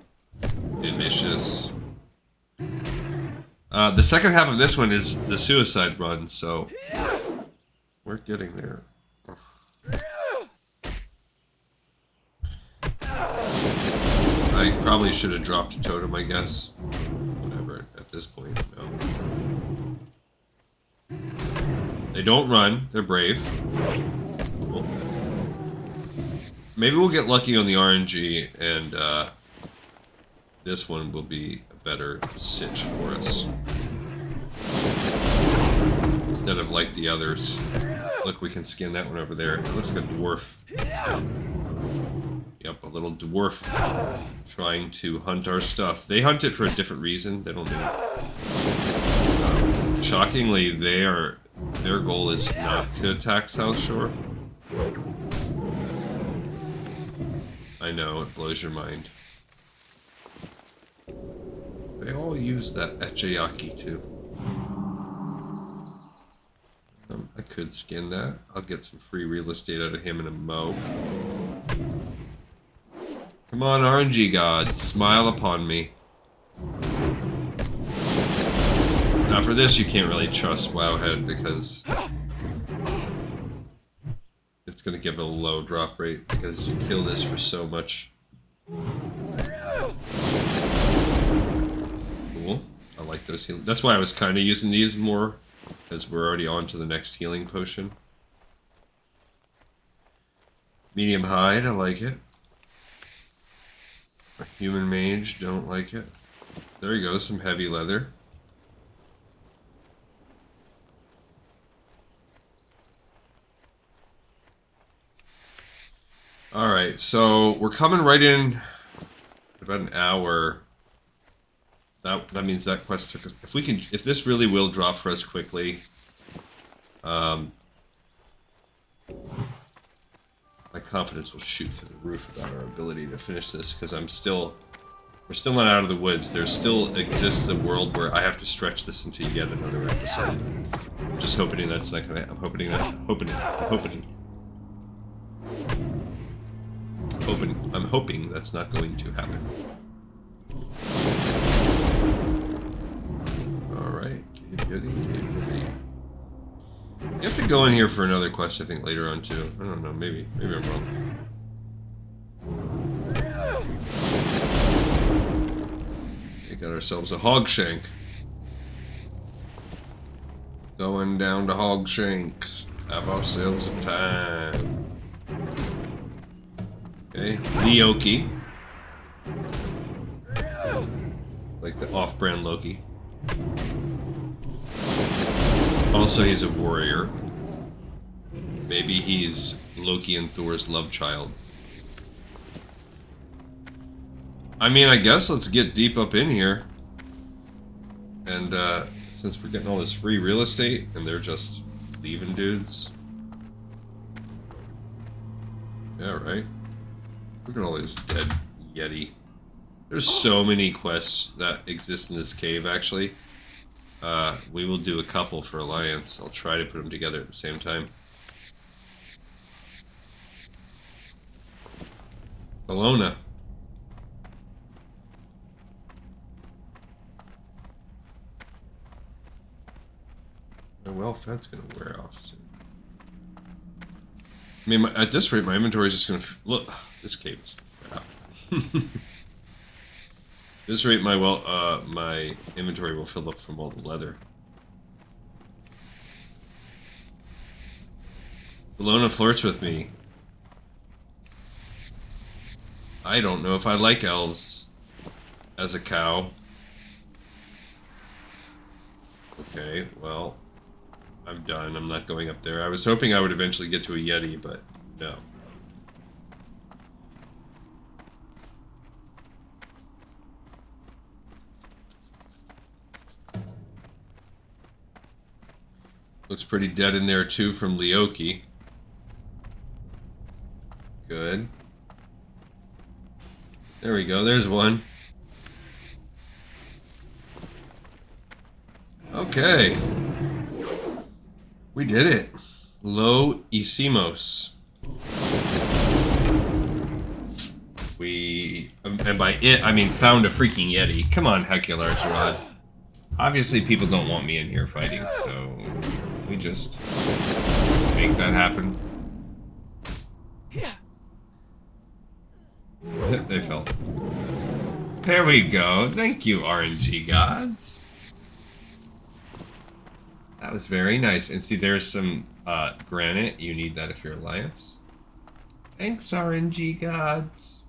Delicious. The second half of this one is the suicide run, so we're getting there. I probably should have dropped a totem, I guess. Whatever, at this point, no. They don't run, they're brave. Cool. Maybe we'll get lucky on the RNG, and this one will be a better sitch for us. Instead of like the others. Look, we can skin that one over there. It looks like a dwarf. Yep, a little dwarf trying to hunt our stuff. They hunt it for a different reason. They don't do it. Shockingly, their goal is not to attack South Shore. I know, it blows your mind. They all use that Echeyaki too. I could skin that. I'll get some free real estate out of him in a mo. Come on, RNG gods, smile upon me. Now for this, you can't really trust Wowhead because it's going to give it a low drop rate because you kill this for so much. Cool. I like those healing. That's why I was kind of using these more, because we're already on to the next healing potion. Medium hide, I like it. A human mage, don't like it. There you go, some heavy leather. Alright, so we're coming right in about an hour. That means that quest took us. If this really will drop for us quickly, my confidence will shoot through the roof about our ability to finish this, because we're still not out of the woods. There still exists a world where I have to stretch this into yet another episode. I'm just hoping that's not gonna. I'm hoping that's not going to happen. Alright, goody. You have to go in here for another quest, I think, later on too. I don't know, maybe I'm wrong. We got ourselves a Hogshank. Going down to Hogshanks. Have ourselves a time. Okay, Leoki. Like the off-brand Loki. Also, he's a warrior. Maybe he's Loki and Thor's love child. I mean, I guess let's get deep up in here. And, since we're getting all this free real estate, and they're just leaving dudes. Yeah, right. Look at all these dead Yeti. There's so many quests that exist in this cave, actually. We will do a couple for Alliance. I'll try to put them together at the same time. Bologna. My well-fed's gonna wear off soon. I mean, at this rate, my inventory is just gonna... Look, this cave is crap. At this rate, my inventory will fill up from all the leather. Bologna flirts with me. I don't know if I like elves as a cow. Okay, well, I'm done. I'm not going up there. I was hoping I would eventually get to a Yeti, but no. Looks pretty dead in there too from Leoki. Good. There we go, there's one. Okay. We did it. Lo hicimos. And by it, I mean found a freaking Yeti. Come on, Hecular's Rod. Obviously people don't want me in here fighting, so we just make that happen. They fell. There we go. Thank you, RNG gods. That was very nice. And see, there's some granite. You need that if you're Alliance. Thanks, RNG gods.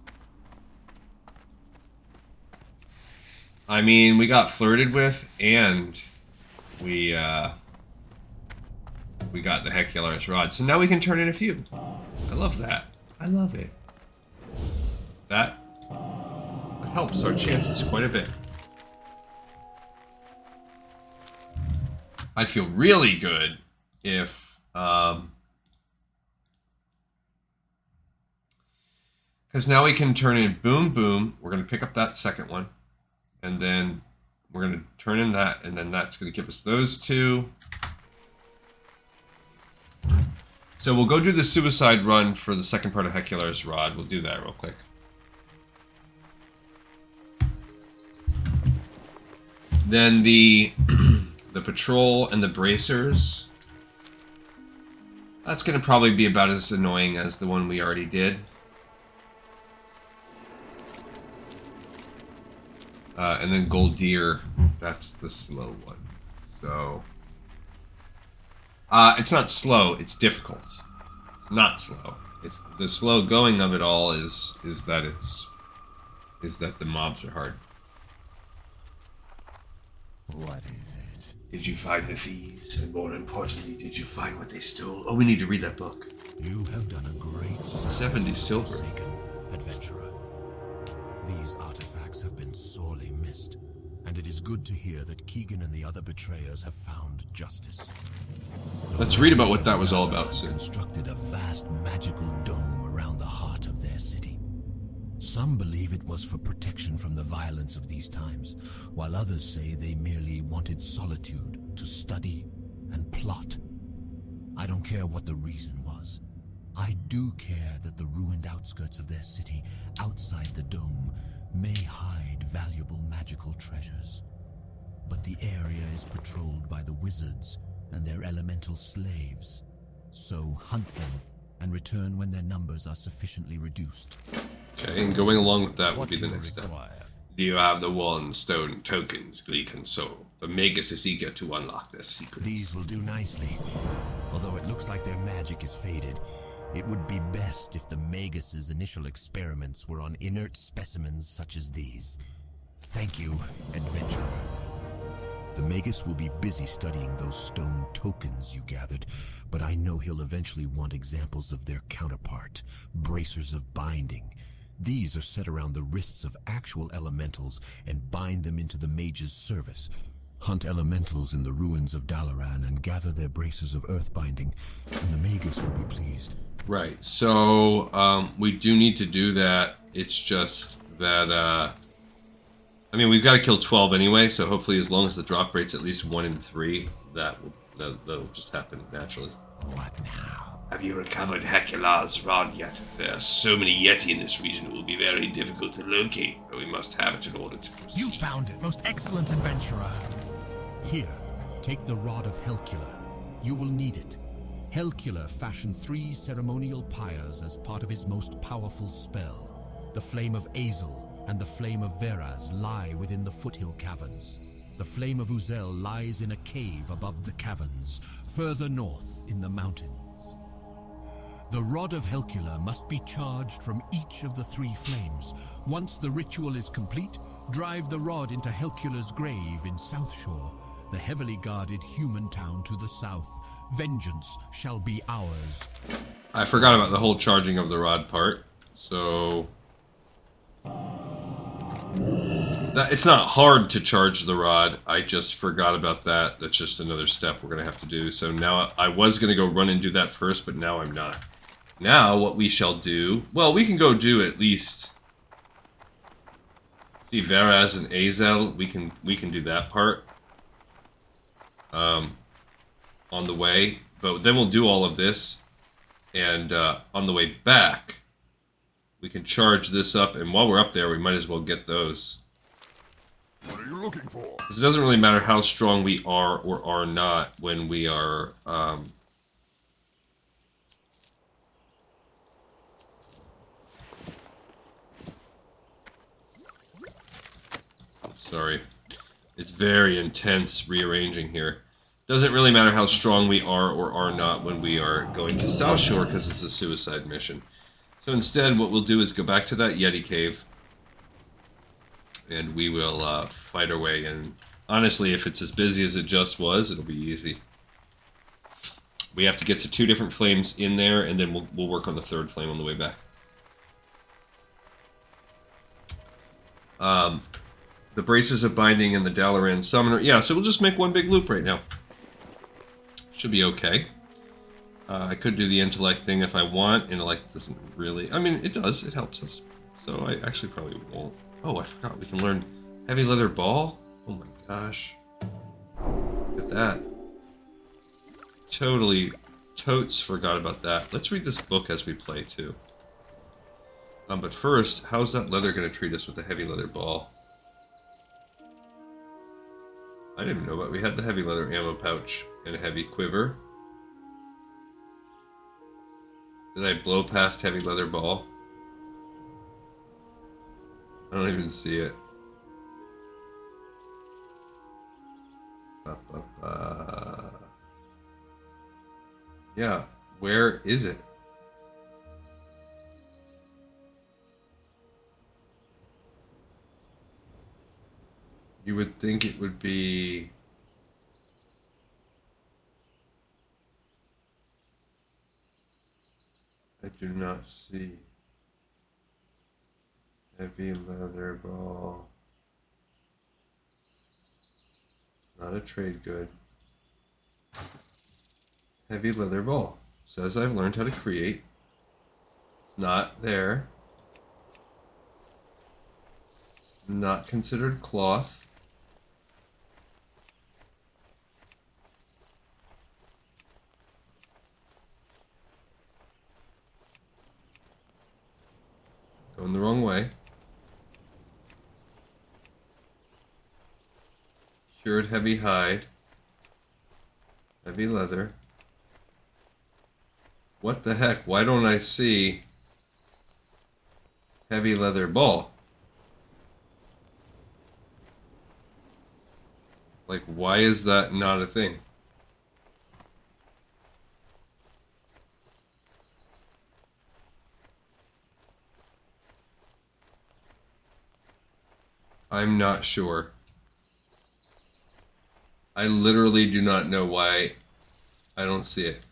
I mean, we got flirted with, and we got the Hecular's Rod. So now we can turn in a few. I love that. I love it. That helps our chances quite a bit. I'd feel really good if, because now we can turn in boom, boom. We're going to pick up that second one. And then we're going to turn in that, and then that's going to give us those two. So we'll go do the suicide run for the second part of Hecular's Rod. We'll do that real quick. Then the patrol and the bracers. That's going to probably be about as annoying as the one we already did. And then Gol'dir, that's the slow one. So, it's not slow, it's difficult. It's not slow. It's the slow going of it all is that the mobs are hard. What is it? Did you find the thieves? And more importantly, did you find what they stole? Oh, we need to read that book. You have done a great 70 silver. forsaken adventurer. These artifacts have been sorely missed, and it is good to hear that Keegan and the other betrayers have found justice. Let's read about what that was all about soon. Constructed a vast magical dome around the heart of their city. Some believe it was for protection from the violence of these times, while others say they merely wanted solitude to study and plot. I don't care what the reason was. I do care that the ruined outskirts of their city, outside the dome, may hide valuable magical treasures. But the area is patrolled by the wizards and their elemental slaves. So hunt them and return when their numbers are sufficiently reduced. Okay, and going along with that would be the next step. require? Do you have the one stone tokens, Gleek and Soul? The Magus is eager to unlock their secrets. These will do nicely. Although it looks like their magic is faded, it would be best if the Magus's initial experiments were on inert specimens such as these. Thank you, adventurer. The Magus will be busy studying those stone tokens you gathered, but I know he'll eventually want examples of their counterpart, bracers of binding. These are set around the wrists of actual elementals and bind them into the mage's service. Hunt elementals in the ruins of Dalaran and gather their bracers of earth binding, and the Magus will be pleased. Right, so we do need to do that. It's just that, I mean, we've got to kill 12 anyway, so hopefully as long as the drop rate's at least 1 in 3, that'll just happen naturally. What now? Have you recovered Hecular's Rod yet? There are so many Yeti in this region it will be very difficult to locate, but we must have it in order to proceed. You found it, most excellent adventurer. Here, take the Rod of Hecular. You will need it. Hecular fashioned 3 ceremonial pyres as part of his most powerful spell. The Flame of Azel and the Flame of Veraz lie within the foothill caverns. The Flame of Uzel lies in a cave above the caverns, further north in the mountains. The Rod of Hecular must be charged from each of the 3 flames. Once the ritual is complete, drive the rod into Hecular's grave in South Shore, the heavily guarded human town to the south. Vengeance shall be ours. I forgot about the whole charging of the rod part, so... It's not hard to charge the rod. I just forgot about that. That's just another step we're going to have to do. So now I was going to go run and do that first, but now I'm not. Now what we shall do... Well, we can go do at least... See, Varaz and Azel, we can do that part. On the way. But then we'll do all of this. And on the way back, we can charge this up. And while we're up there, we might as well get those. What are you looking for? Because it doesn't really matter how strong we are or are not when we are... Sorry. It's very intense rearranging here. Doesn't really matter how strong we are or are not when we are going to South Shore because it's a suicide mission. So instead, what we'll do is go back to that Yeti cave. And we will fight our way in. Honestly, if it's as busy as it just was, it'll be easy. We have to get to 2 different flames in there, and then we'll work on the 3rd flame on the way back. The Bracers of Binding and the Dalaran Summoner. Yeah, so we'll just make one big loop right now. Should be okay. I could do the intellect thing if I want. Intellect doesn't really... I mean, it does. It helps us. So I actually probably won't. Oh, I forgot. We can learn Heavy Leather Ball. Oh my gosh. Look at that. Totally, totes forgot about that. Let's read this book as we play, too. But first, how's that leather going to treat us with the Heavy Leather Ball? I didn't even know about. We had the Heavy Leather ammo pouch and a Heavy Quiver. Did I blow past Heavy Leather Ball? I don't even see it. Yeah, where is it? You would think it would be... I do not see. Heavy Leather Ball. Not a trade good. Heavy Leather Ball. Says I've learned how to create. It's not there. Not considered cloth. Going the wrong way. Cured heavy hide. Heavy leather. What the heck? Why don't I see Heavy Leather Ball? Like, why is that not a thing? I'm not sure. I literally do not know why I don't see it.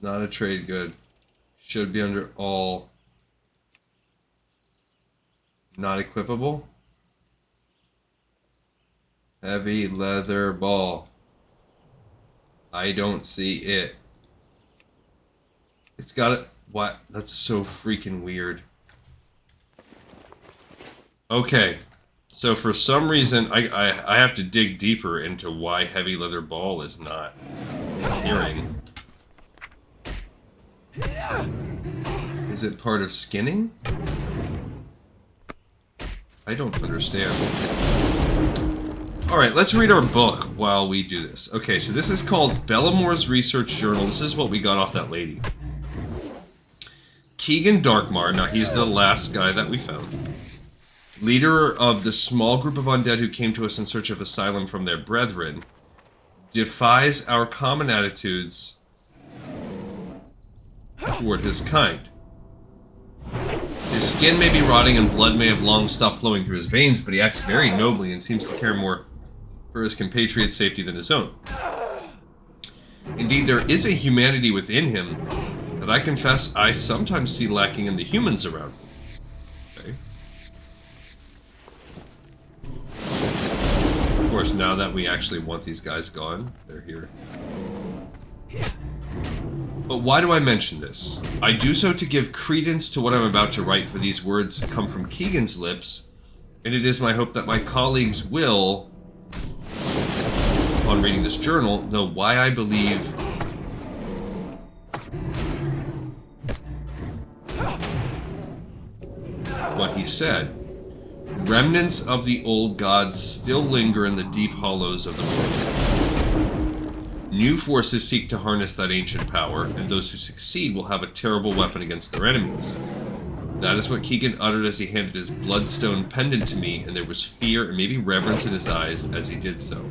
Not a trade good. Should be under all. Not equipable. Heavy Leather Ball. I don't see it. It's got it. What? That's so freaking weird. Okay. So for some reason, I have to dig deeper into why Heavy Leather Ball is not appearing. Is it part of skinning? I don't understand. Alright, let's read our book while we do this. Okay, so this is called Bellamor's Research Journal. This is what we got off that lady. Keegan Darkmar, now he's the last guy that we found. Leader of the small group of undead who came to us in search of asylum from their brethren, defies our common attitudes toward his kind. His skin may be rotting and blood may have long stopped flowing through his veins, but he acts very nobly and seems to care more for his compatriots' safety than his own. Indeed, there is a humanity within him that I confess I sometimes see lacking in the humans around me. Okay. Of course, now that we actually want these guys gone, they're here. But why do I mention this? I do so to give credence to what I'm about to write, for these words come from Keegan's lips, and it is my hope that my colleagues will, upon reading this journal, know why I believe what he said. Remnants of the old gods still linger in the deep hollows of the world. New forces seek to harness that ancient power, and those who succeed will have a terrible weapon against their enemies. That is what Keegan uttered as he handed his bloodstone pendant to me, and there was fear and maybe reverence in his eyes as he did so.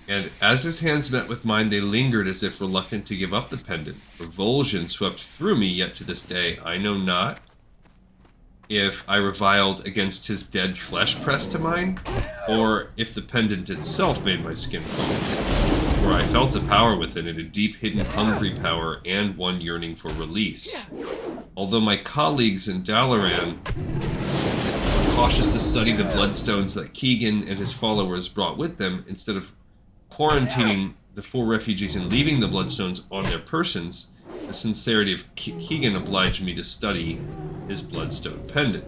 And as his hands met with mine, they lingered as if reluctant to give up the pendant. Revulsion swept through me, yet to this day I know not if I reviled against his dead flesh pressed to mine, or if the pendant itself made my skin crawl. For I felt a power within it, a deep hidden hungry power, and one yearning for release. Although my colleagues in Dalaran were cautious to study the bloodstones that Keegan and his followers brought with them, instead of quarantining the 4 refugees and leaving the bloodstones on their persons, the sincerity of Keegan obliged me to study his bloodstone pendant.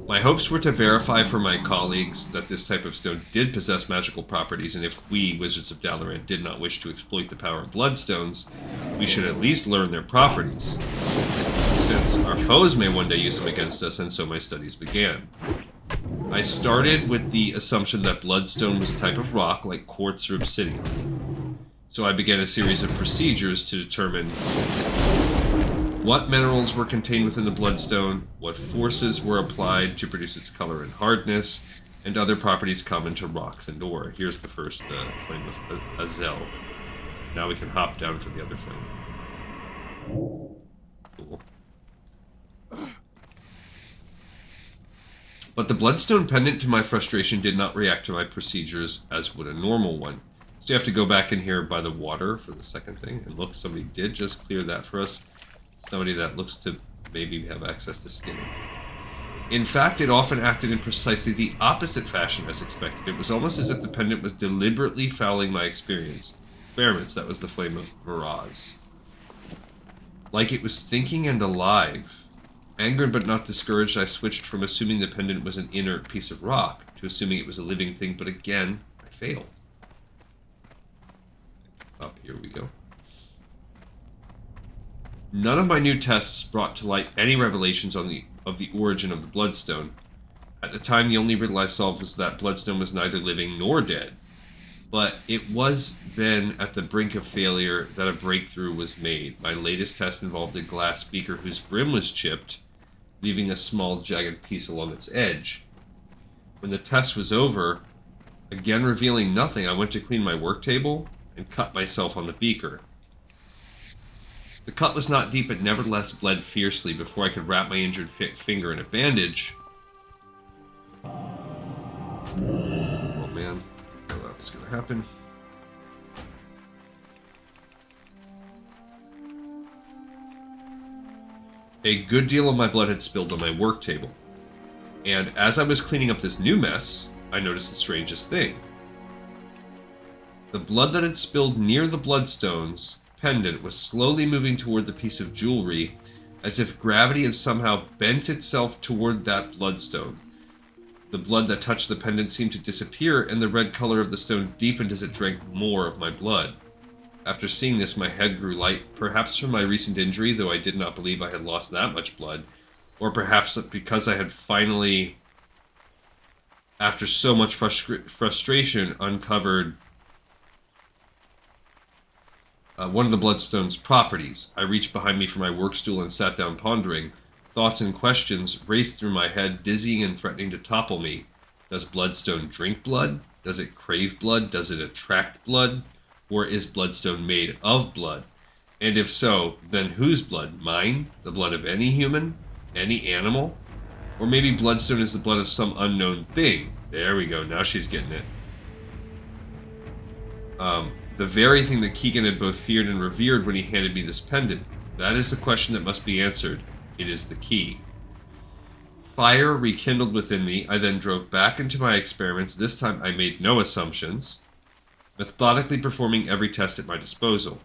My hopes were to verify for my colleagues that this type of stone did possess magical properties, and if we, Wizards of Dalaran, did not wish to exploit the power of bloodstones, we should at least learn their properties, since our foes may one day use them against us, and so my studies began. I started with the assumption that bloodstone was a type of rock, like quartz or obsidian. So I began a series of procedures to determine what minerals were contained within the bloodstone, what forces were applied to produce its color and hardness, and other properties common to rocks and ore. Here's the first flame of Azel. Now we can hop down to the other flame. Cool. But the bloodstone pendant, to my frustration, did not react to my procedures as would a normal one. So you have to go back in here by the water for the second thing. And look, somebody did just clear that for us. Somebody that looks to maybe have access to skinning. In fact, it often acted in precisely the opposite fashion as expected. It was almost as if the pendant was deliberately fouling my experiments. That was the flame of Miraz. Like it was thinking and alive. Angered but not discouraged, I switched from assuming the pendant was an inert piece of rock to assuming it was a living thing, but again, I failed. Up here we go. None of my new tests brought to light any revelations of the origin of the bloodstone. At the time, the only riddle I solved was that bloodstone was neither living nor dead. But it was then at the brink of failure that a breakthrough was made. My latest test involved a glass beaker whose brim was chipped, leaving a small jagged piece along its edge. When the test was over, again revealing nothing, I went to clean my work table and cut myself on the beaker. The cut was not deep, but nevertheless bled fiercely. Before I could wrap my injured finger in a bandage... Oh man, what's gonna happen? A good deal of my blood had spilled on my work table. And as I was cleaning up this new mess, I noticed the strangest thing. The blood that had spilled near the bloodstone's pendant was slowly moving toward the piece of jewelry, as if gravity had somehow bent itself toward that bloodstone. The blood that touched the pendant seemed to disappear, and the red color of the stone deepened as it drank more of my blood. After seeing this, my head grew light, perhaps from my recent injury, though I did not believe I had lost that much blood, or perhaps because I had finally, after so much frustration, uncovered one of the bloodstone's properties. I reached behind me for my work stool and sat down pondering. Thoughts and questions raced through my head, dizzying and threatening to topple me. Does bloodstone drink blood? Does it crave blood? Does it attract blood? Or is bloodstone made of blood? And if so, then whose blood? Mine? The blood of any human? Any animal? Or maybe bloodstone is the blood of some unknown thing? There we go, now she's getting it. The very thing that Keegan had both feared and revered when he handed me this pendant. That is the question that must be answered. It is the key. Fire rekindled within me. I then drove back into my experiments. This time I made no assumptions, methodically performing every test at my disposal.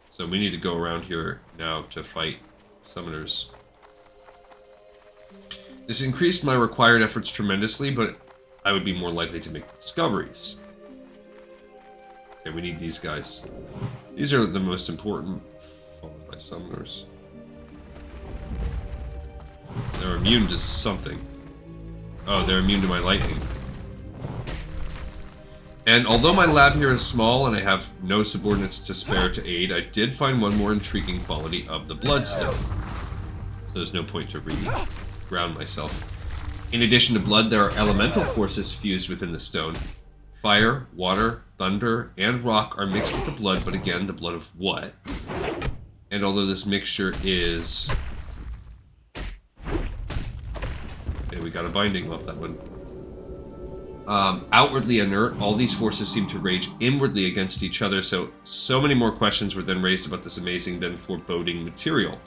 So we need to go around here now to fight summoners. This increased my required efforts tremendously, but I would be more likely to make discoveries. Okay, we need these guys. These are the most important, followed by summoners. They're immune to something. Oh, they're immune to my lightning. And although my lab here is small and I have no subordinates to spare to aid, I did find one more intriguing quality of the bloodstone. So there's no point to re-ground myself. In addition to blood, there are elemental forces fused within the stone. Fire, water, thunder, and rock are mixed with the blood, but again, the blood of what? And although this mixture is... Okay, we got a binding off that one. Outwardly inert, all these forces seem to rage inwardly against each other, so many more questions were then raised about this amazing, then foreboding material.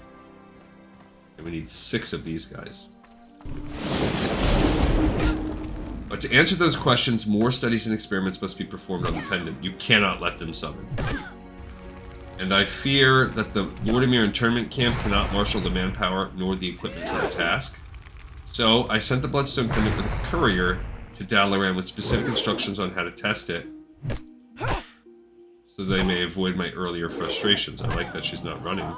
And we need 6 of these guys. But to answer those questions, more studies and experiments must be performed on the pendant. You cannot let them summon. And I fear that the Lordimir internment camp cannot marshal the manpower nor the equipment for the task. So I sent the Bloodstone pendant with a courier to Dalaran with specific instructions on how to test it, so they may avoid my earlier frustrations. I like that she's not running.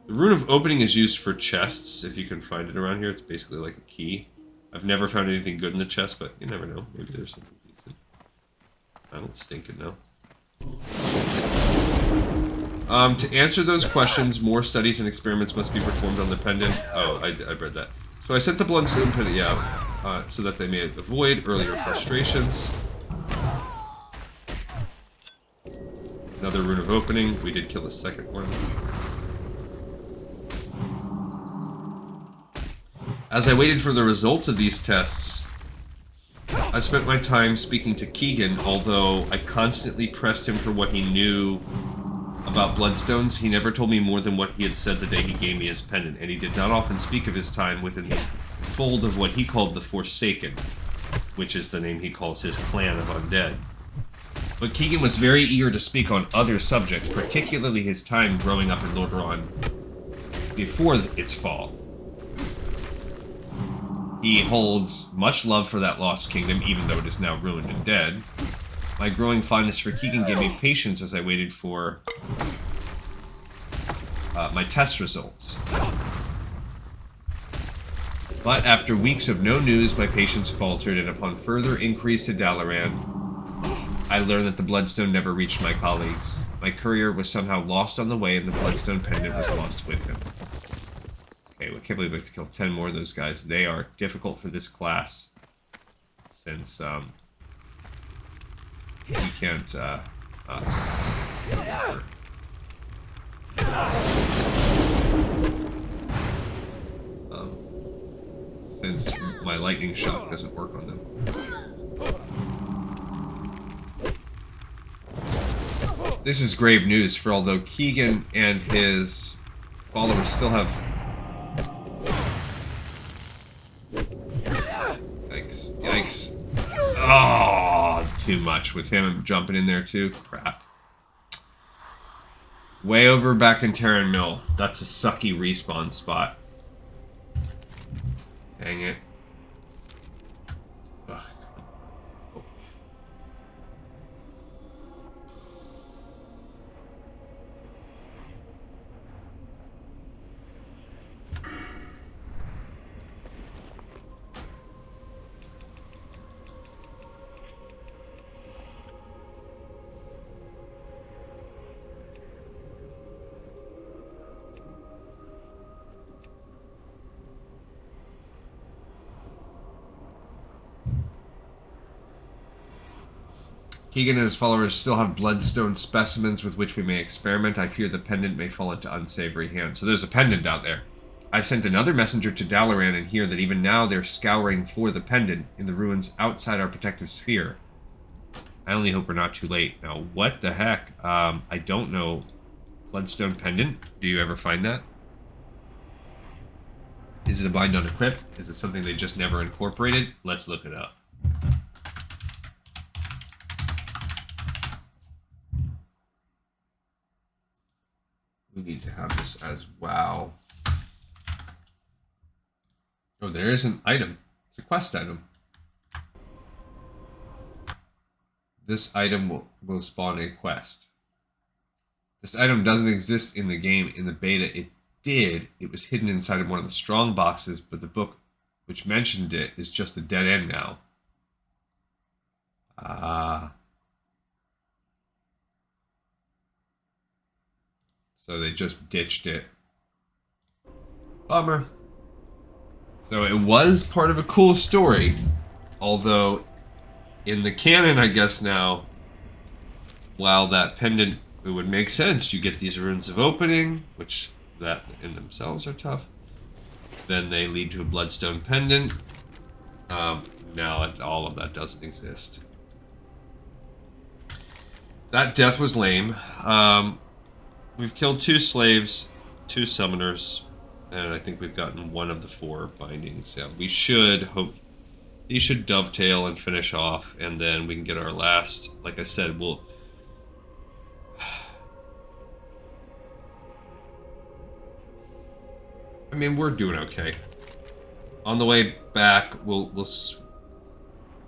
The rune of opening is used for chests, if you can find it around here. It's basically like a key. I've never found anything good in the chest, but you never know. Maybe there's something decent. I don't stinking know. To answer those questions, more studies and experiments must be performed on the pendant. Oh, I read that. So I sent the Bloodstone pendant, yeah, so that they may avoid earlier frustrations. Another rune of opening. We did kill the second one. As I waited for the results of these tests, I spent my time speaking to Keegan, although I constantly pressed him for what he knew about Bloodstones. He never told me more than what he had said the day he gave me his pendant, and he did not often speak of his time within the fold of what he called the Forsaken, which is the name he calls his clan of undead. But Keegan was very eager to speak on other subjects, particularly his time growing up in Lordaeron before its fall. He holds much love for that lost kingdom, even though it is now ruined and dead. My growing fondness for Keegan gave me patience as I waited for my test results. But after weeks of no news, my patience faltered, and upon further inquiries to Dalaran, I learned that the Bloodstone never reached my colleagues. My courier was somehow lost on the way, and the Bloodstone pendant was lost with him. Okay, I can't believe we have to kill 10 more of those guys. They are difficult for this class, since you can't since my lightning shock doesn't work on them. This is grave news, for although Keegan and his followers still have... Yikes. Yikes. Oh, too much with him jumping in there too. Crap. Way over back in Terran Mill. That's a sucky respawn spot. Dang it. Ugh. Keegan and his followers still have bloodstone specimens with which we may experiment. I fear the pendant may fall into unsavory hands. So there's a pendant out there. I've sent another messenger to Dalaran and hear that even now they're scouring for the pendant in the ruins outside our protective sphere. I only hope we're not too late. Now, what the heck? I don't know. Bloodstone Pendant? Do you ever find that? Is it a bind on equip? Is it something they just never incorporated? Let's look it up. We need to have this as WoW. Oh, there is an item. It's a quest item. This item will spawn a quest. This item doesn't exist in the game. In the beta, it did. It was hidden inside of one of the strong boxes, but the book which mentioned it is just a dead end now. So they just ditched it. Bummer. So it was part of a cool story, although in the canon, I guess now, while that pendant, it would make sense. You get these runes of opening, which that in themselves are tough. Then they lead to a bloodstone pendant. Now all of that doesn't exist. That death was lame. We've killed 2 slaves, 2 summoners, and I think we've gotten 1 of the 4 bindings. Yeah, we should hope these should dovetail and finish off, and then we can get our last. Like I said, we'll. I mean, we're doing okay. On the way back, we'll.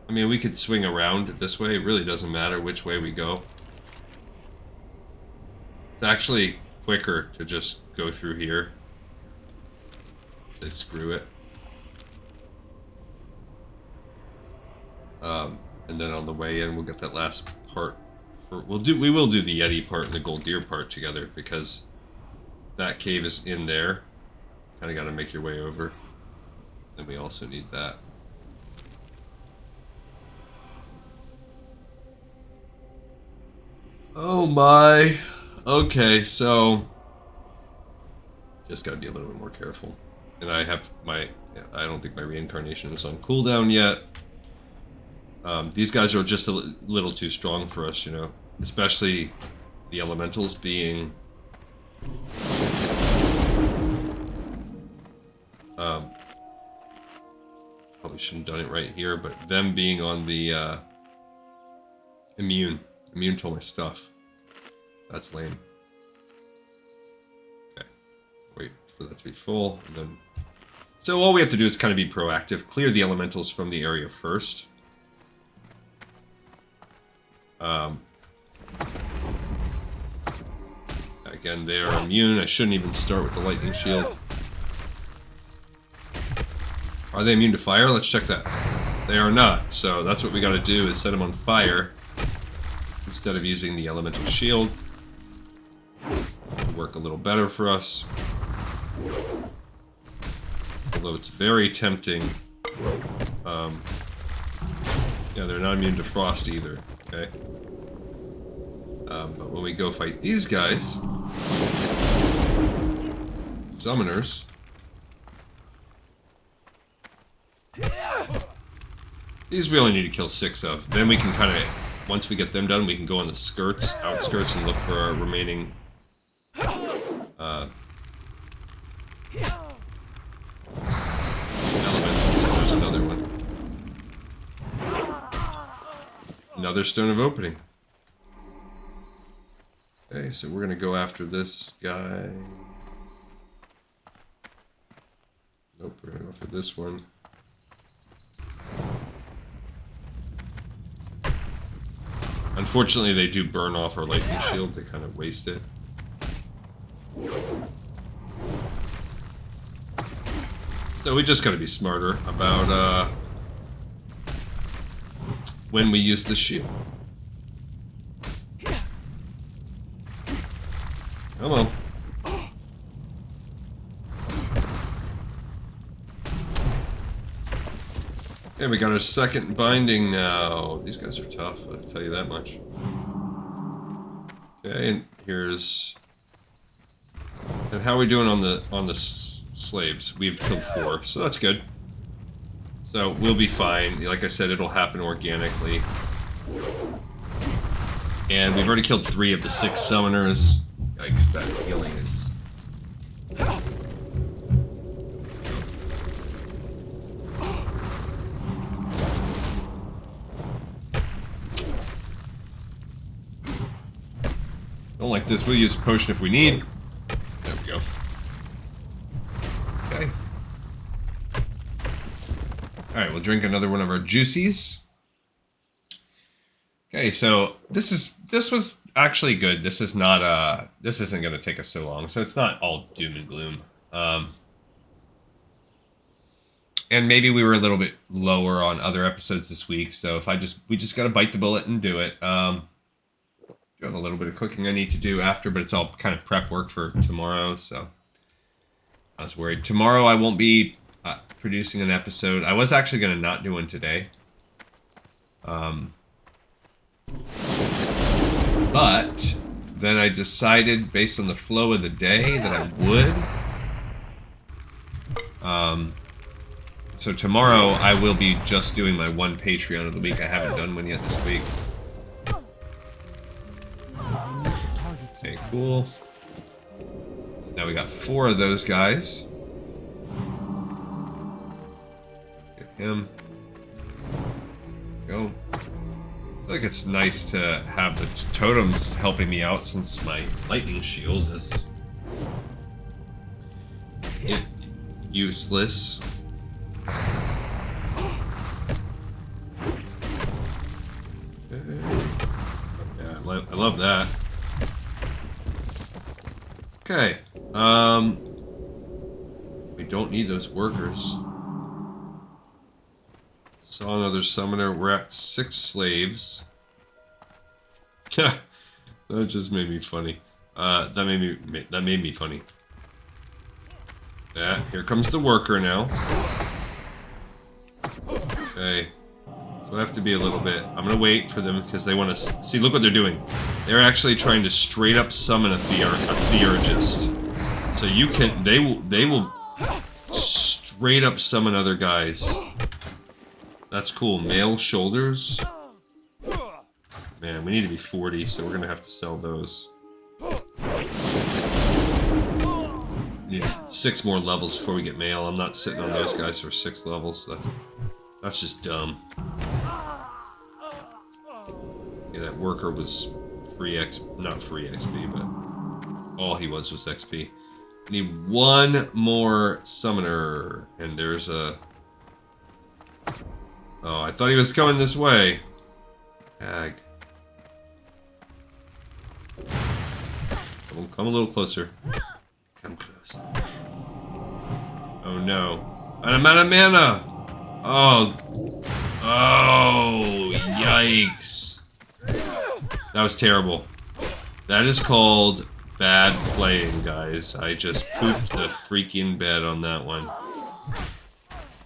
I mean, we could swing around this way. It really doesn't matter which way we go. It's actually quicker to just go through here. Say screw it. And then on the way in, we'll get that last part. We will do the Yeti part and the Gol'dir part together, because that cave is in there. Kind of got to make your way over. Then we also need that. Oh my. Okay, so just gotta be a little bit more careful. And I have I don't think my reincarnation is on cooldown yet. These guys are just a little too strong for us, you know. Especially the elementals being probably shouldn't have done it right here, but them being on the immune to all my stuff. That's lame. Okay. Wait for that to be full, and then... So all we have to do is kind of be proactive. Clear the elementals from the area first. Again, they are immune. I shouldn't even start with the lightning shield. Are they immune to fire? Let's check that. They are not. So that's what we got to do, is set them on fire instead of using the elemental shield. It'll work a little better for us. Although it's very tempting. Yeah, they're not immune to frost either. Okay. But when we go fight these guys, summoners, these we only need to kill 6 of. Then we can kind of, once we get them done, we can go on the outskirts, and look for our remaining elementals. There's another one. Another Stone of Opening. Okay, so we're gonna go after this guy. Nope, we're gonna go for this one. Unfortunately, they do burn off our lightning shield. They kind of waste it. So we just gotta be smarter about when we use the shield. Come on. Okay, we got our second binding now. These guys are tough, I'll tell you that much. Okay, and here's... And how are we doing on the slaves? We've killed 4, so that's good. So we'll be fine. Like I said, it'll happen organically. And we've already killed 3 of the 6 summoners. Yikes, that healing is... Don't like this. We'll use a potion if we need. There we go. Okay. Alright, we'll drink another one of our juicies. Okay, so this was actually good. This is not this isn't gonna take us so long, so it's not all doom and gloom. And maybe we were a little bit lower on other episodes this week, so if we just gotta bite the bullet and do it. Got a little bit of cooking I need to do after, but it's all kind of prep work for tomorrow, so I was worried. Tomorrow I won't be producing an episode. I was actually going to not do one today. But then I decided, based on the flow of the day, that I would. So tomorrow I will be just doing my one Patreon of the week. I haven't done one yet this week. Okay, cool. Now we got 4 of those guys. Get him. Go. I feel like it's nice to have the totems helping me out since my lightning shield is useless. Yeah, I love that. Okay, we don't need those workers. Saw another summoner. We're at 6 slaves. That just made me funny. That made me funny. Yeah, here comes the worker now. Okay. So I have to be a little bit... I'm gonna wait for them because they want to... See, look what they're doing. They're actually trying to straight up summon a Theurgist. So you can... They will straight up summon other guys. That's cool. Male shoulders. Man, we need to be 40, so we're gonna have to sell those. Yeah, 6 more levels before we get male. I'm not sitting on those guys for 6 levels. That's just dumb. Yeah, that worker was not free XP, but all he was XP. I need 1 more summoner, and there's a... Oh, I thought he was coming this way. Ag. Come a little closer. Come close. Oh no. And I'm out of mana! Oh. Oh, yikes. That was terrible. That is called bad playing, guys. I just pooped the freaking bed on that one.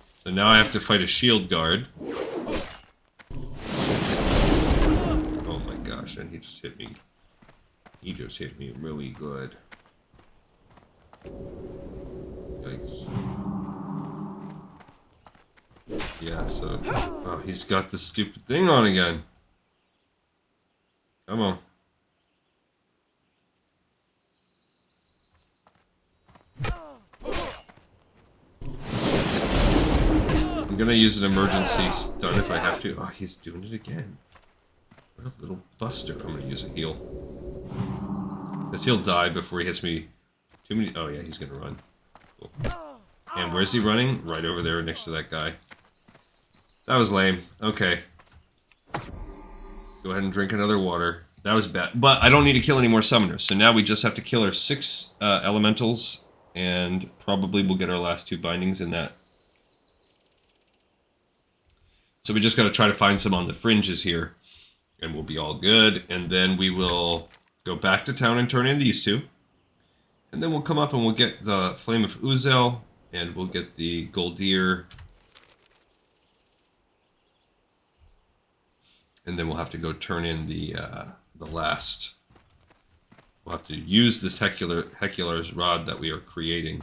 So now I have to fight a shield guard. Oh my gosh, and he just hit me. He just hit me really good. Yikes. Yeah, so... Oh, he's got this stupid thing on again. Come on. I'm gonna use an emergency stun if I have to. Oh, he's doing it again. What a little buster. I'm gonna use a heal. Because he'll die before he hits me. Too many. Oh yeah, he's gonna run. Cool. And where's he running? Right over there next to that guy. That was lame. Okay. Go ahead and drink another water. That was bad. But I don't need to kill any more summoners. So now we just have to kill our 6 elementals. And probably we'll get our last 2 bindings in that. So we just got to try to find some on the fringes here. And we'll be all good. And then we will go back to town and turn in these 2. And then we'll come up and we'll get the Flame of Uzel. And we'll get the Gol'dir. And then we'll have to go turn in the last. We'll have to use this Hecular's rod that we are creating.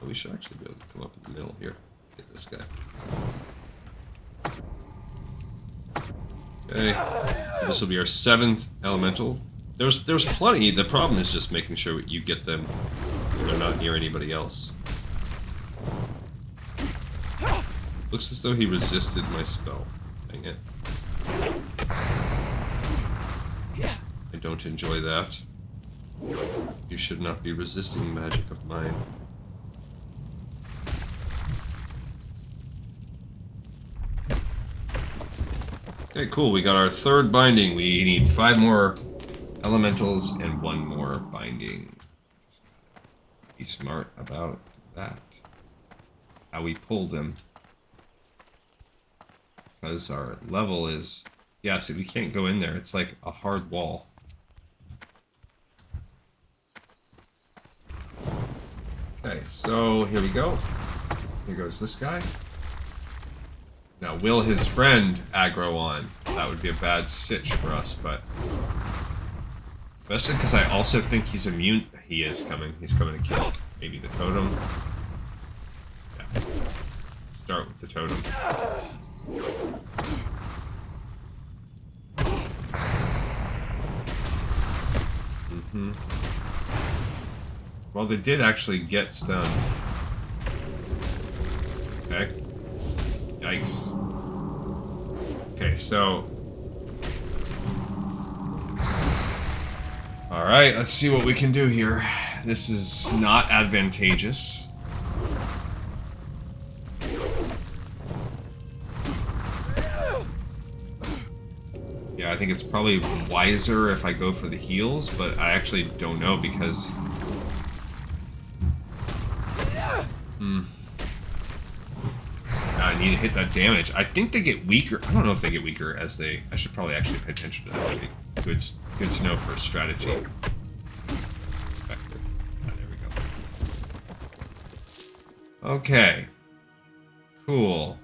Oh, we should actually be able to come up in the middle here. Get this guy. Okay. This will be our 7th elemental. There's plenty. The problem is just making sure you get them. They're not near anybody else. Looks as though he resisted my spell. Dang it. I don't enjoy that. You should not be resisting magic of mine. Okay, cool. We got our 3rd binding. We need 5 more elementals and 1 more binding. Be smart about that. How we pull them. Because our level is... Yeah, see, we can't go in there. It's like a hard wall. Okay, so here we go. Here goes this guy. Now, will his friend aggro on? That would be a bad sitch for us, but... Especially because I also think he's immune. He is coming. He's coming to kill. Maybe the totem. Yeah. Start with the totem. Well, they did actually get stunned. Okay. Yikes. Okay, so... Alright, let's see what we can do here. This is not advantageous. Yeah, I think it's probably wiser if I go for the heals, but I actually don't know because... I need to hit that damage. I think they get weaker. I don't know if they get weaker as they... I should probably actually pay attention to that. That'd be good to know for strategy. Effective. Ah, there we go. Okay. Cool.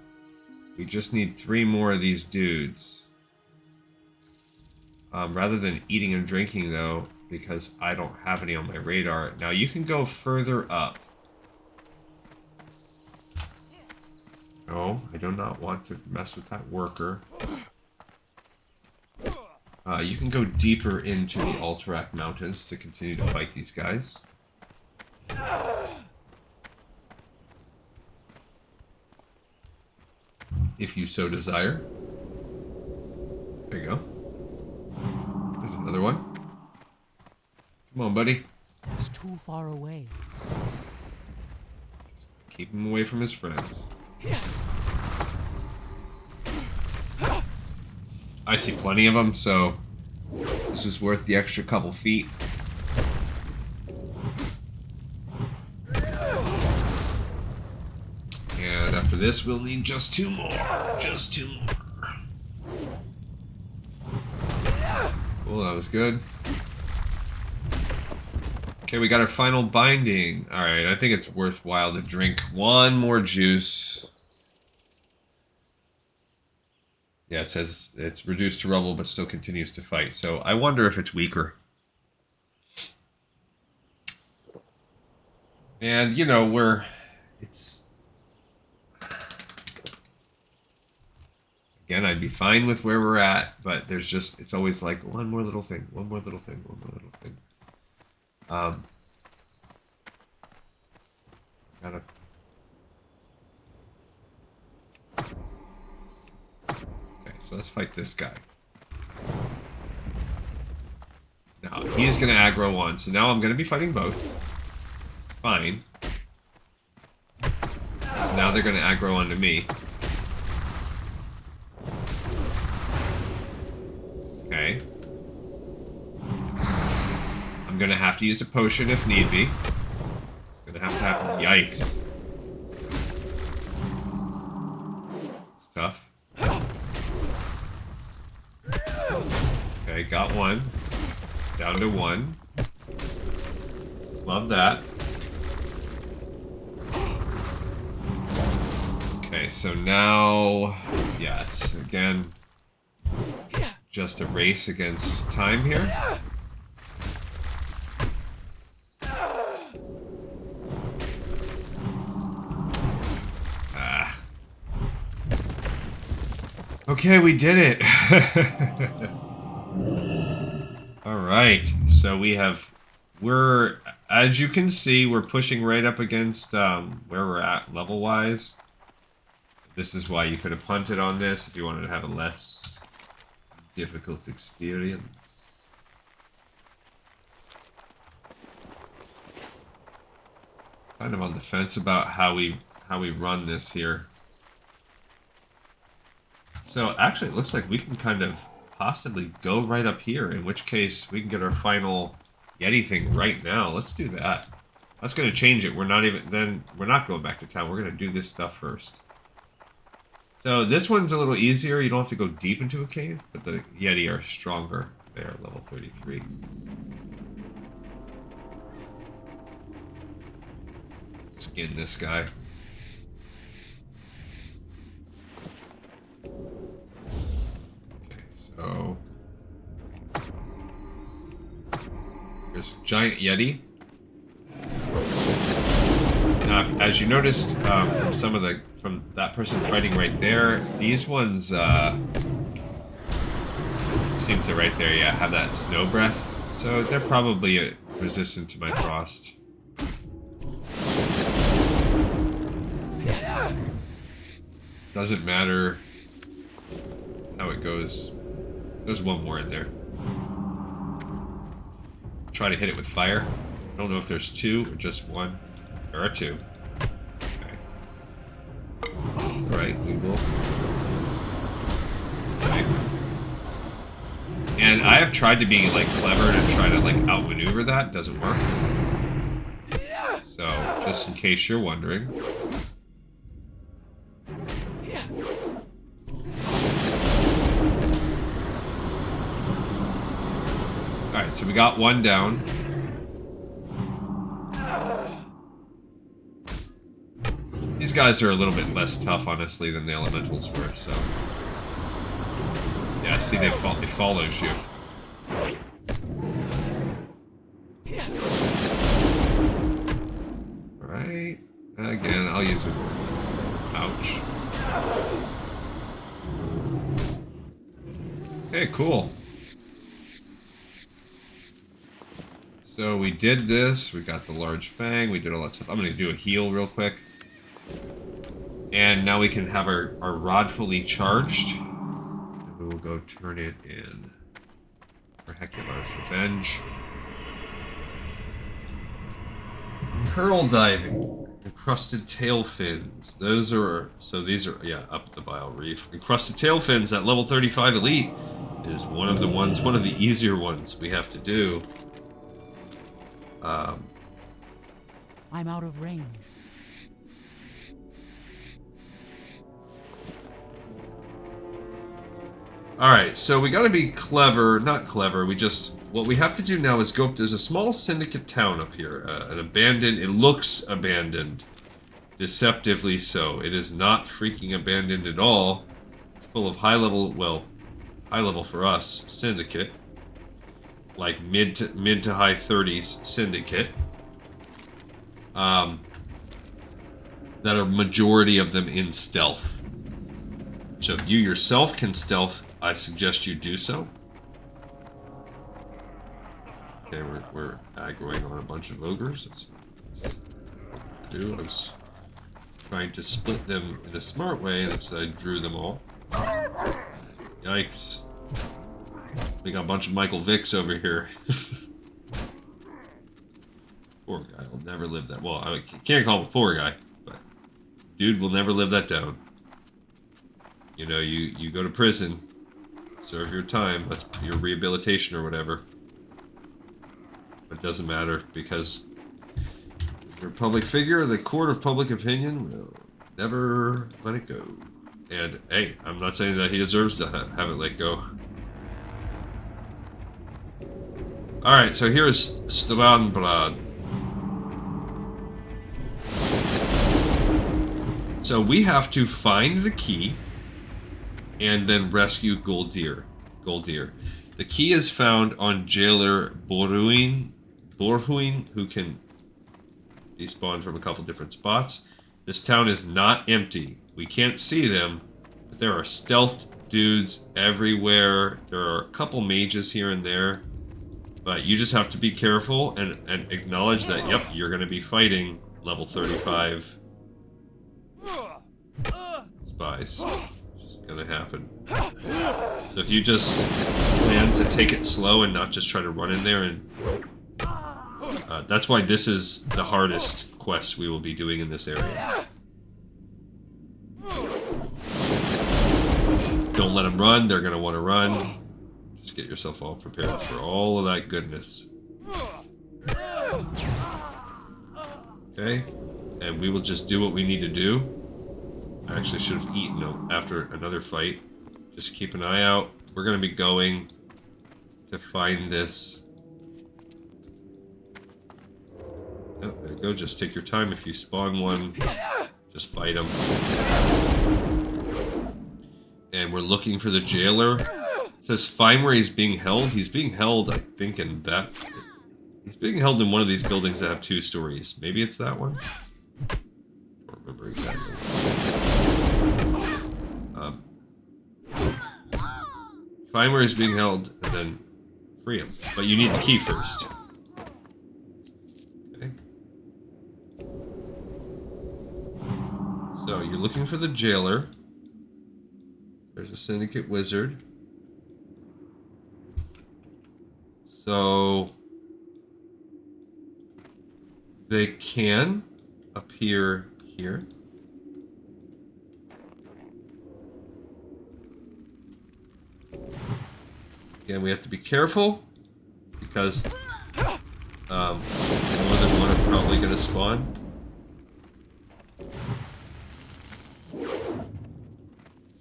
We just need 3 more of these dudes. Rather than eating and drinking, though, because I don't have any on my radar. Now, you can go further up. No, I do not want to mess with that worker. You can go deeper into the Alterac Mountains to continue to fight these guys. If you so desire. There you go. There's another one. Come on, buddy. It's too far away. Keep him away from his friends. I see plenty of them, so this is worth the extra couple feet. And after this, we'll need just 2 more. Just 2 more. Cool, that was good. Okay, we got our final binding. Alright, I think it's worthwhile to drink 1 more juice. Yeah, it says it's reduced to rubble, but still continues to fight. So I wonder if it's weaker. And, you know, it's... Again, I'd be fine with where we're at, but there's just, it's always like, one more little thing, one more little thing, one more little thing. Gotta... So let's fight this guy. Now, he's going to aggro one, so now I'm going to be fighting both. Fine. Now they're going to aggro onto me. Okay. I'm going to have to use a potion if need be. It's going to have to happen. Yikes. It's tough. Okay, got 1. Down to 1. Love that. Okay, so now... Yeah, it's again... just a race against time here. Okay, we did it. All right. So we're, as you can see, we're pushing right up against where we're at level-wise. This is why you could have punted on this if you wanted to have a less difficult experience. Kind of on the fence about how we run this here. So actually, it looks like we can kind of possibly go right up here. In which case, we can get our final Yeti thing right now. Let's do that. That's going to change it. We're not going back to town. We're going to do this stuff first. So this one's a little easier. You don't have to go deep into a cave, but the Yeti are stronger. They are level 33. Skin this guy. Okay, so there's a giant Yeti. Now, as you noticed from that person fighting right there, these ones seem to right there, yeah, have that snow breath. So they're probably resistant to my frost. Doesn't matter how it goes. There's one more in there. Try to hit it with fire. I don't know if there's two or just one. There are two. Okay. Alright, we will. Okay. And I have tried to be like clever to try to like outmaneuver that. Doesn't work. So, just in case you're wondering. Alright, so we got one down. These guys are a little bit less tough, honestly, than the elementals were, so... Yeah, see, it follows you. Alright. Again, I'll use it. Ouch. Okay, cool. So we did this, we got the large fang, we did all that stuff. I'm going to do a heal real quick. And now we can have our rod fully charged. And we will go turn it in for Hecular's Revenge. Pearl diving. Encrusted tail fins. Those are, so these are, yeah, up the Bile Reef. Encrusted tail fins at level 35 elite is one of the easier ones we have to do. I'm out of range. Alright, so we gotta be clever, not clever, what we have to do now is go up, there's a small syndicate town up here, an abandoned, it looks abandoned, deceptively so. It is not freaking abandoned at all, full of high level for us, syndicate, like mid to high 30s syndicate, that are majority of them in stealth. So if you yourself can stealth, I suggest you do so. Okay, we're aggroing on a bunch of ogres. That's what I was trying to split them in a smart way, and instead I drew them all. Yikes. We got a bunch of Michael Vicks over here. Poor guy will never live that. Well, I can't call him a poor guy, but dude will never live that down. You know, you go to prison, serve your time, that's your rehabilitation or whatever. But it doesn't matter, because you're a public figure, the court of public opinion will never let it go. And, hey, I'm not saying that he deserves to have it let go. Alright, so here is Stavanbrad. So we have to find the key and then rescue Gol'dir. The key is found on jailer Borhuin, who can be spawned from a couple different spots. This town is not empty. We can't see them, but there are stealthed dudes everywhere. There are a couple mages here and there. But you just have to be careful and acknowledge that, yep, you're going to be fighting level 35 spies. It's just going to happen. So if you just plan to take it slow and not just try to run in there and... that's why this is the hardest quest we will be doing in this area. Don't let them run. They're going to want to run. Just get yourself all prepared for all of that goodness. Okay. And we will just do what we need to do. I actually should have eaten after another fight. Just keep an eye out. We're going to be going to find this. Oh, there you go. Just take your time. If you spawn one, just fight them. And we're looking for the jailer. It says find where he's being held. He's being held, I think, in that... He's being held in one of these buildings that have 2 stories. Maybe it's that one? I don't remember exactly. Find where he's being held, and then free him. But you need the key first. Okay. So, you're looking for the jailer. There's a syndicate wizard. So they can appear here. Again, we have to be careful because more than one are probably going to spawn.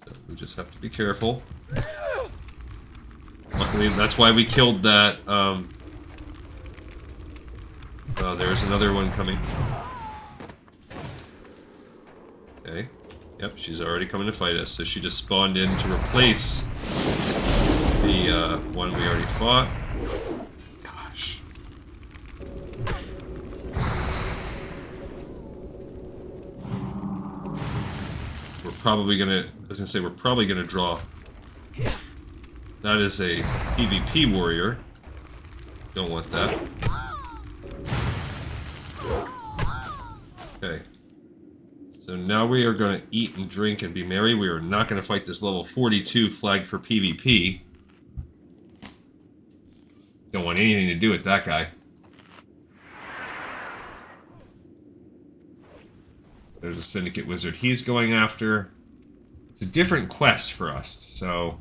So we just have to be careful. Luckily, that's why we killed that. Oh, there's another one coming. Okay. Yep, she's already coming to fight us. So she just spawned in to replace the one we already fought. Gosh. We're probably gonna... I was gonna say, we're probably gonna draw... That is a PvP warrior. Don't want that. Okay. So now we are going to eat and drink and be merry. We are not going to fight this level 42 flag for PvP. Don't want anything to do with that guy. There's a syndicate wizard he's going after. It's a different quest for us, so...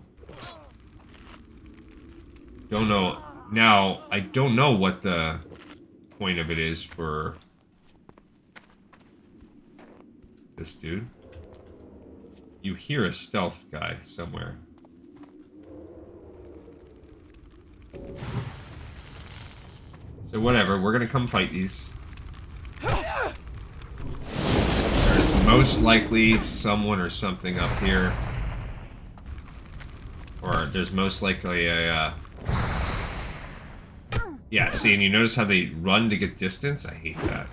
Don't know. Now, I don't know what the point of it is for this dude. You hear a stealth guy somewhere. So whatever, we're gonna come fight these. There's most likely someone or something up here. Or there's most likely a... Yeah, see, and you notice how they run to get distance? I hate that.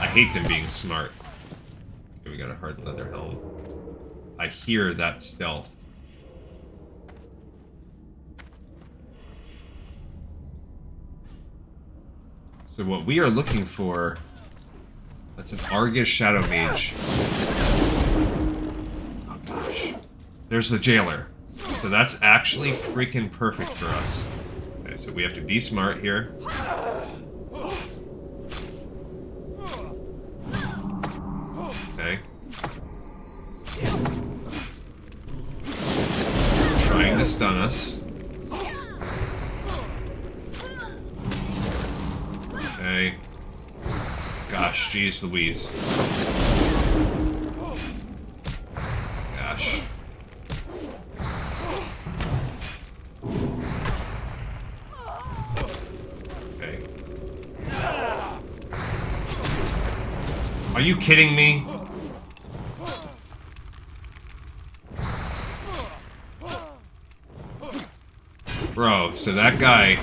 I hate them being smart. Okay, we got a hard leather helm. I hear that stealth. So what we are looking for... That's an Argus Shadow Mage. Oh gosh. There's the jailer. So that's actually freaking perfect for us. Okay, so we have to be smart here. Okay. Trying to stun us. Okay. Gosh, jeez Louise. Gosh. Are you kidding me? Bro, so that guy...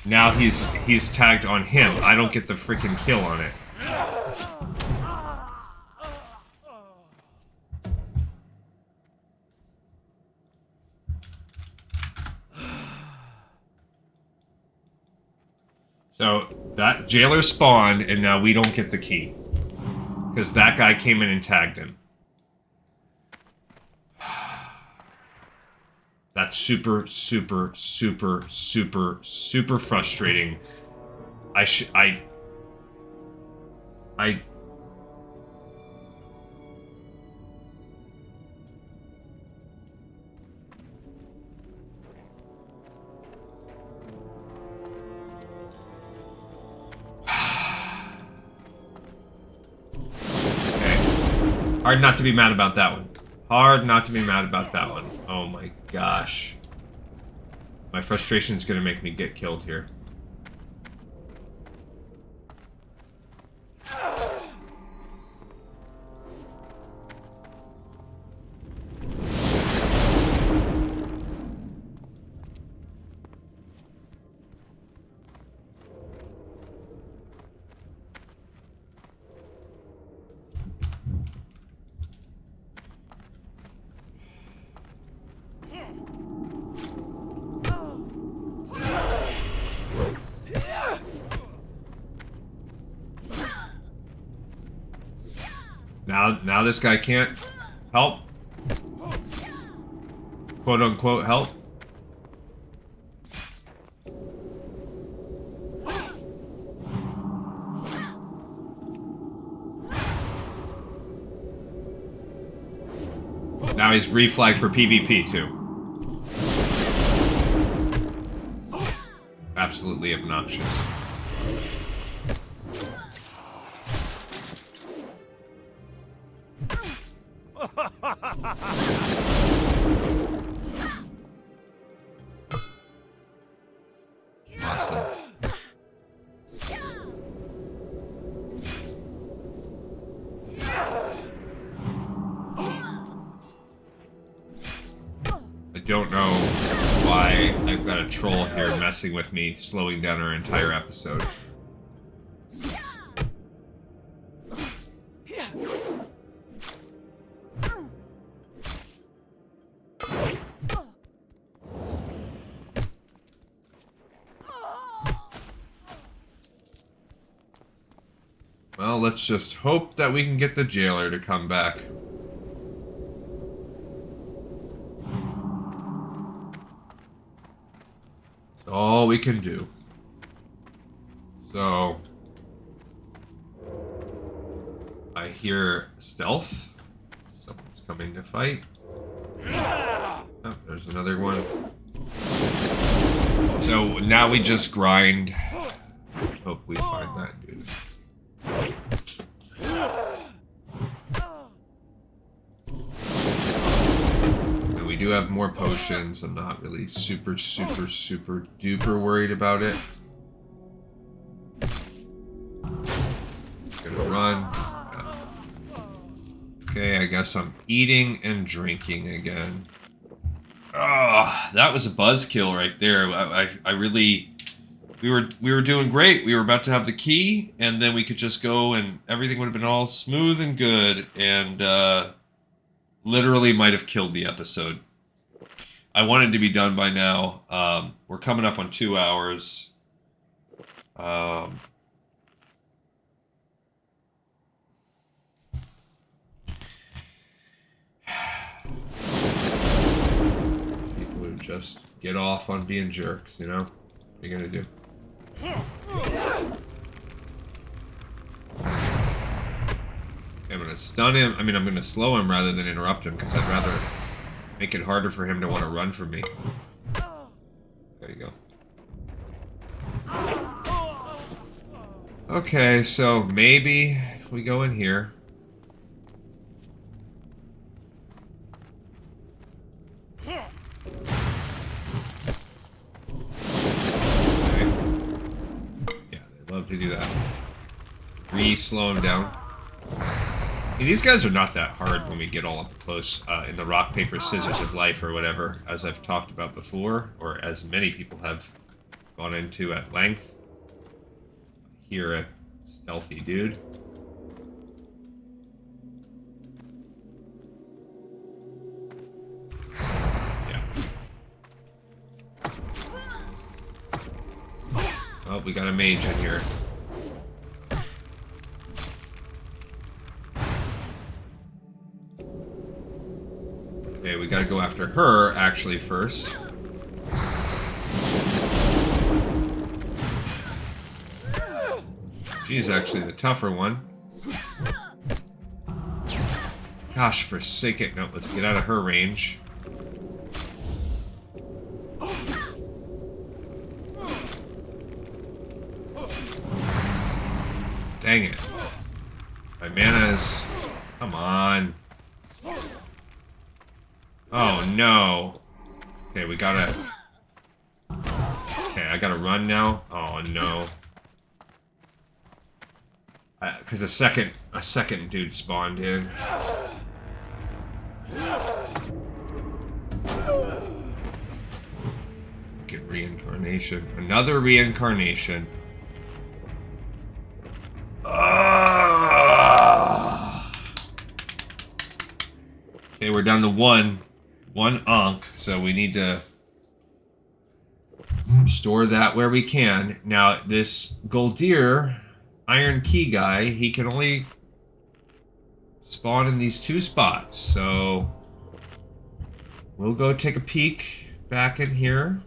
Now he's tagged on him. I don't get the freaking kill on it. So that jailer spawned, and now we don't get the key. Because that guy came in and tagged him. That's super, super, super, super, super frustrating. Hard not to be mad about that one. Hard not to be mad about that one. Oh my gosh. My frustration is going to make me get killed here. Now this guy can't help. Quote unquote help. Now he's reflagged for PvP too. Absolutely obnoxious. I don't know why I've got a troll here messing with me, slowing down our entire episode. Well, let's just hope that we can get the jailer to come back. All we can do. So I hear stealth. Someone's coming to fight. Oh, there's another one. So now we just grind. Hope we find that dude. We do have more potions. I'm not really super duper worried about it. Gonna run. Okay, I guess I'm eating and drinking again. Ah, that was a buzzkill right there. I really, we were doing great. We were about to have the key, and then we could just go, and everything would have been all smooth and good, and literally might have killed the episode. I wanted to be done by now. We're coming up on 2 hours. People who just get off on being jerks, you know? What are you gonna do? I'm gonna stun him. I mean, I'm gonna slow him rather than interrupt him, because I'd rather make it harder for him to want to run from me. There you go. Okay, so maybe if we go in here. Okay. Yeah, they love to do that. Slow him down. These guys are not that hard when we get all up close in the rock, paper, scissors of life or whatever, as I've talked about before, or as many people have gone into at length. Here a stealthy dude. Yeah. Oh, we got a mage in here. Okay, we gotta go after her, actually, first. She's actually the tougher one. Gosh, forsake it. No, let's get out of her range. Dang it. My mana is... Come on. Oh, no. Okay, we gotta... Okay, I gotta run now. Oh, no. Because a second dude spawned in. Get reincarnation. Another reincarnation. Okay, we're down to one Ankh, so we need to store that where we can. Now, this Gol'dir Iron Key guy, he can only spawn in these 2 spots, so we'll go take a peek back in here.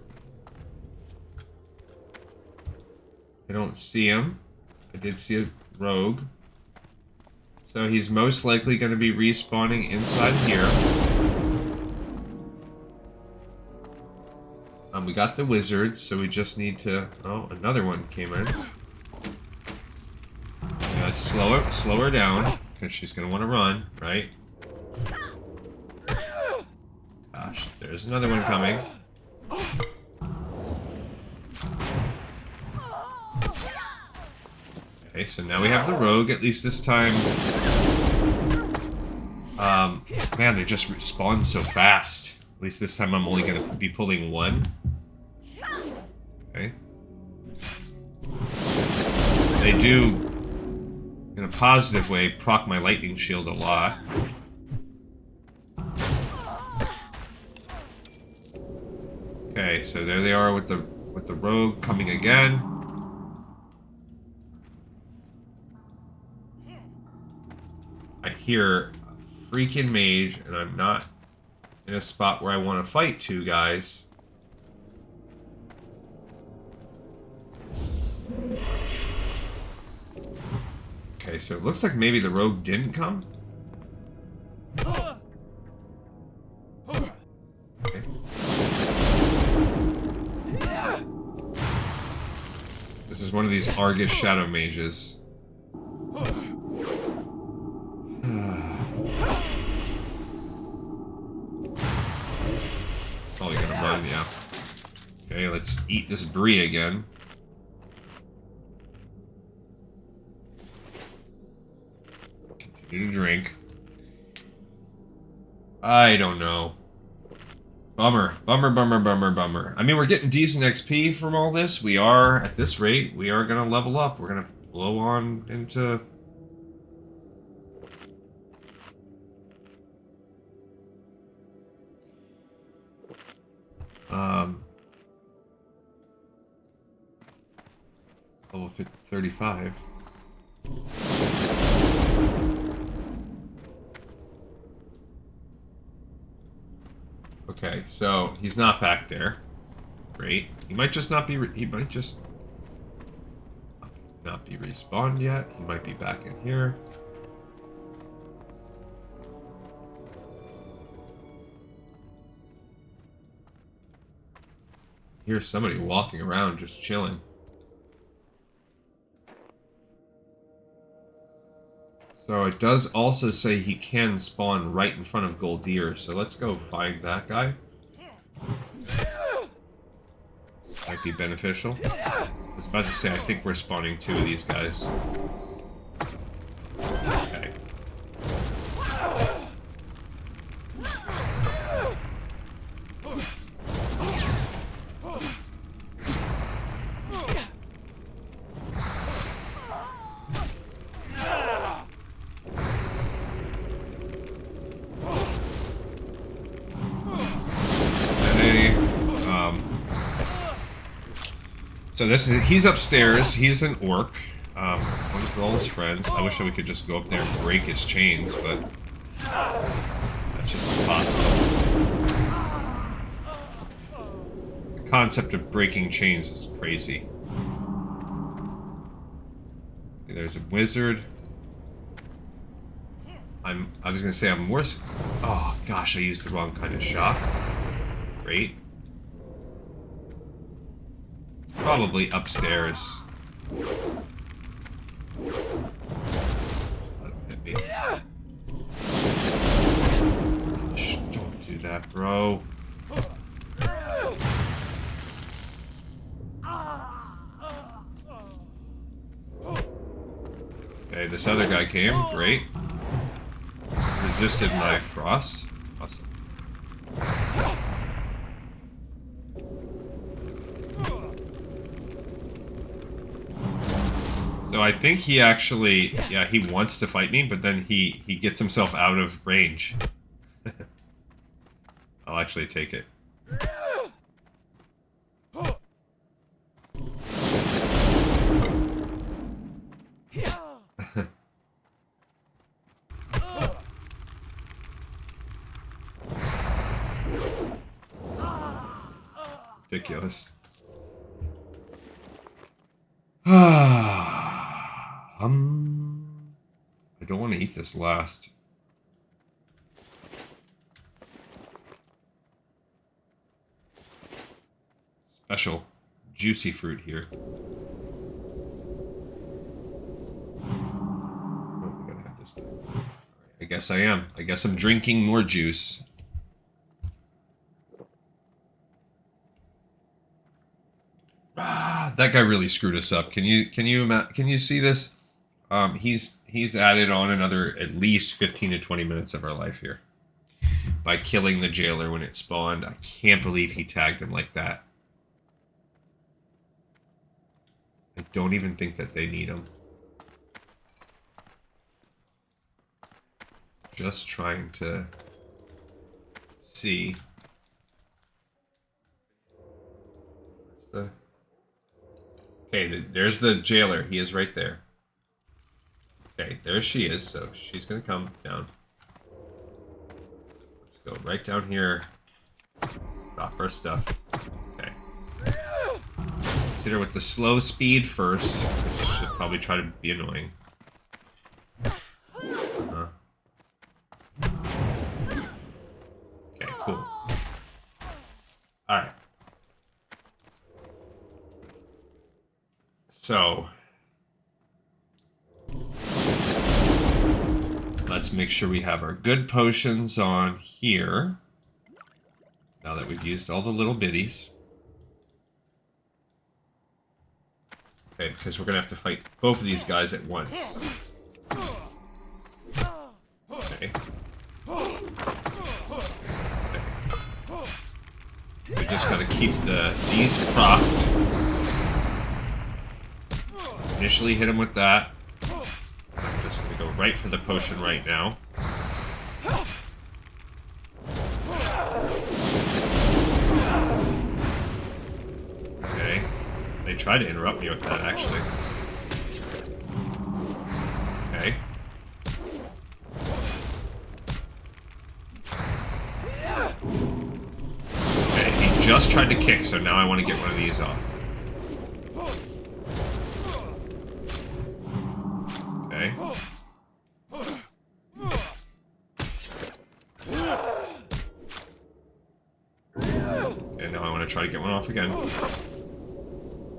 I don't see him. I did see a rogue. So he's most likely going to be respawning inside here. We got the wizard, so we just need to... Oh, another one came in. Let's slow her down, because she's going to want to run, right? Gosh, there's another one coming. Okay, so now we have the rogue, at least this time. Man, they just respawn so fast. At least this time I'm only going to be pulling 1. Okay. They do, in a positive way, proc my lightning shield a lot. Okay, so there they are with the rogue coming again. I hear a freaking mage, and I'm not in a spot where I want to fight 2 guys. Okay, so it looks like maybe the rogue didn't come. Okay. This is one of these Argus Shadow Mages. Probably gonna run, yeah. Okay, let's eat this brie again. Continue to drink. I don't know. Bummer. Bummer. I mean, we're getting decent XP from all this. We are, at this rate, we are gonna level up. We're gonna blow on into... level 35. Okay, so he's not back there. Great. He might just not be. He might just not be respawned yet. He might be back in here. Here's somebody walking around just chilling. So it does also say he can spawn right in front of Gol'dir, so let's go find that guy. Might be beneficial. I was about to say, I think we're spawning 2 of these guys. Okay. So he's upstairs. He's an orc. With all his friends. I wish we could just go up there and break his chains, but that's just impossible. The concept of breaking chains is crazy. Okay, there's a wizard. I was gonna say I'm worse. Oh gosh, I used the wrong kind of shock. Great. Probably upstairs. Shh, don't do that, bro. Okay, this other guy came. Great. Resisted my frost. Awesome. So I think he actually, yeah, he wants to fight me, but then he gets himself out of range. I'll actually take it. Ridiculous. I don't want to eat this last. Special juicy fruit here. Oh, we gotta have this. Right, I guess I am. I guess I'm drinking more juice. That guy really screwed us up. Can you see this? He's added on another at least 15 to 20 minutes of our life here by killing the jailer when it spawned. I can't believe he tagged him like that. I don't even think that they need him. Just trying to see. What's the... Okay, there's the jailer. He is right there. Okay, there she is. So she's going to come down. Let's go right down here. Drop her stuff. Okay. Let's hit her with the slow speed first. Should probably try to be annoying. Okay, cool. Alright. So, let's make sure we have our good potions on here. Now that we've used all the little bitties. Okay, because we're going to have to fight both of these guys at once. Okay. We just got to keep these propped. Initially hit him with that. I'm just going to go right for the potion right now. Okay. They tried to interrupt me with that, actually. Okay. Okay, he just tried to kick, so now I want to get one of these off. Okay. And now I want to try to get one off again.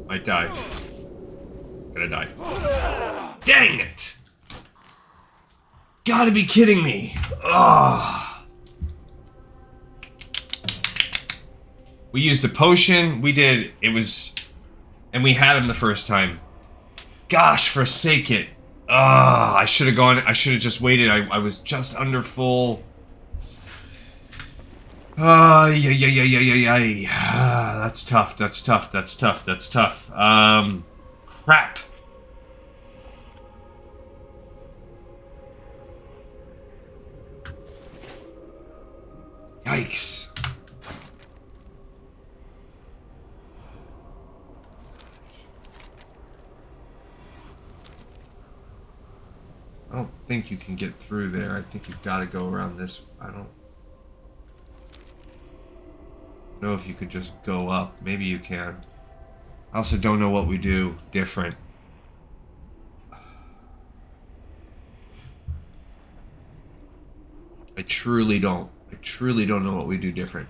Might die. Gonna die. Dang it! Gotta be kidding me! Ugh. We used a potion. We did. It was... And we had him the first time. Gosh, forsake it. I should have gone... I should have just waited. I was just under full... yeah. That's tough. That's tough. That's tough. That's tough. Crap. Yikes. I don't think you can get through there. I think you've got to go around this. I don't know if you could just go up. Maybe you can. I also don't know what we do different. I truly don't. I truly don't know what we do different.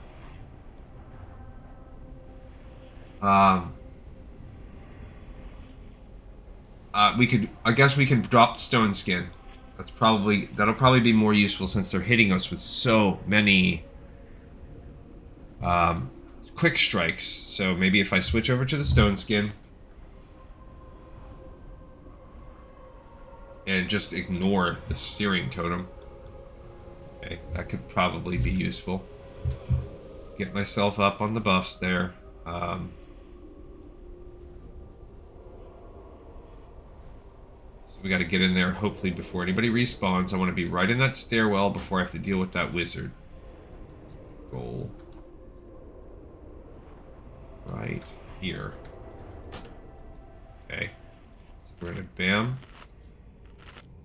We could. I guess we can drop stone skin. That'll probably be more useful since they're hitting us with so many quick strikes. So maybe if I switch over to the stone skin and just ignore the searing totem. Okay, that could probably be useful. Get myself up on the buffs there. So we got to get in there hopefully before anybody respawns. I want to be right in that stairwell before I have to deal with that wizard. Goal. Right here. Okay. So we're going to bam.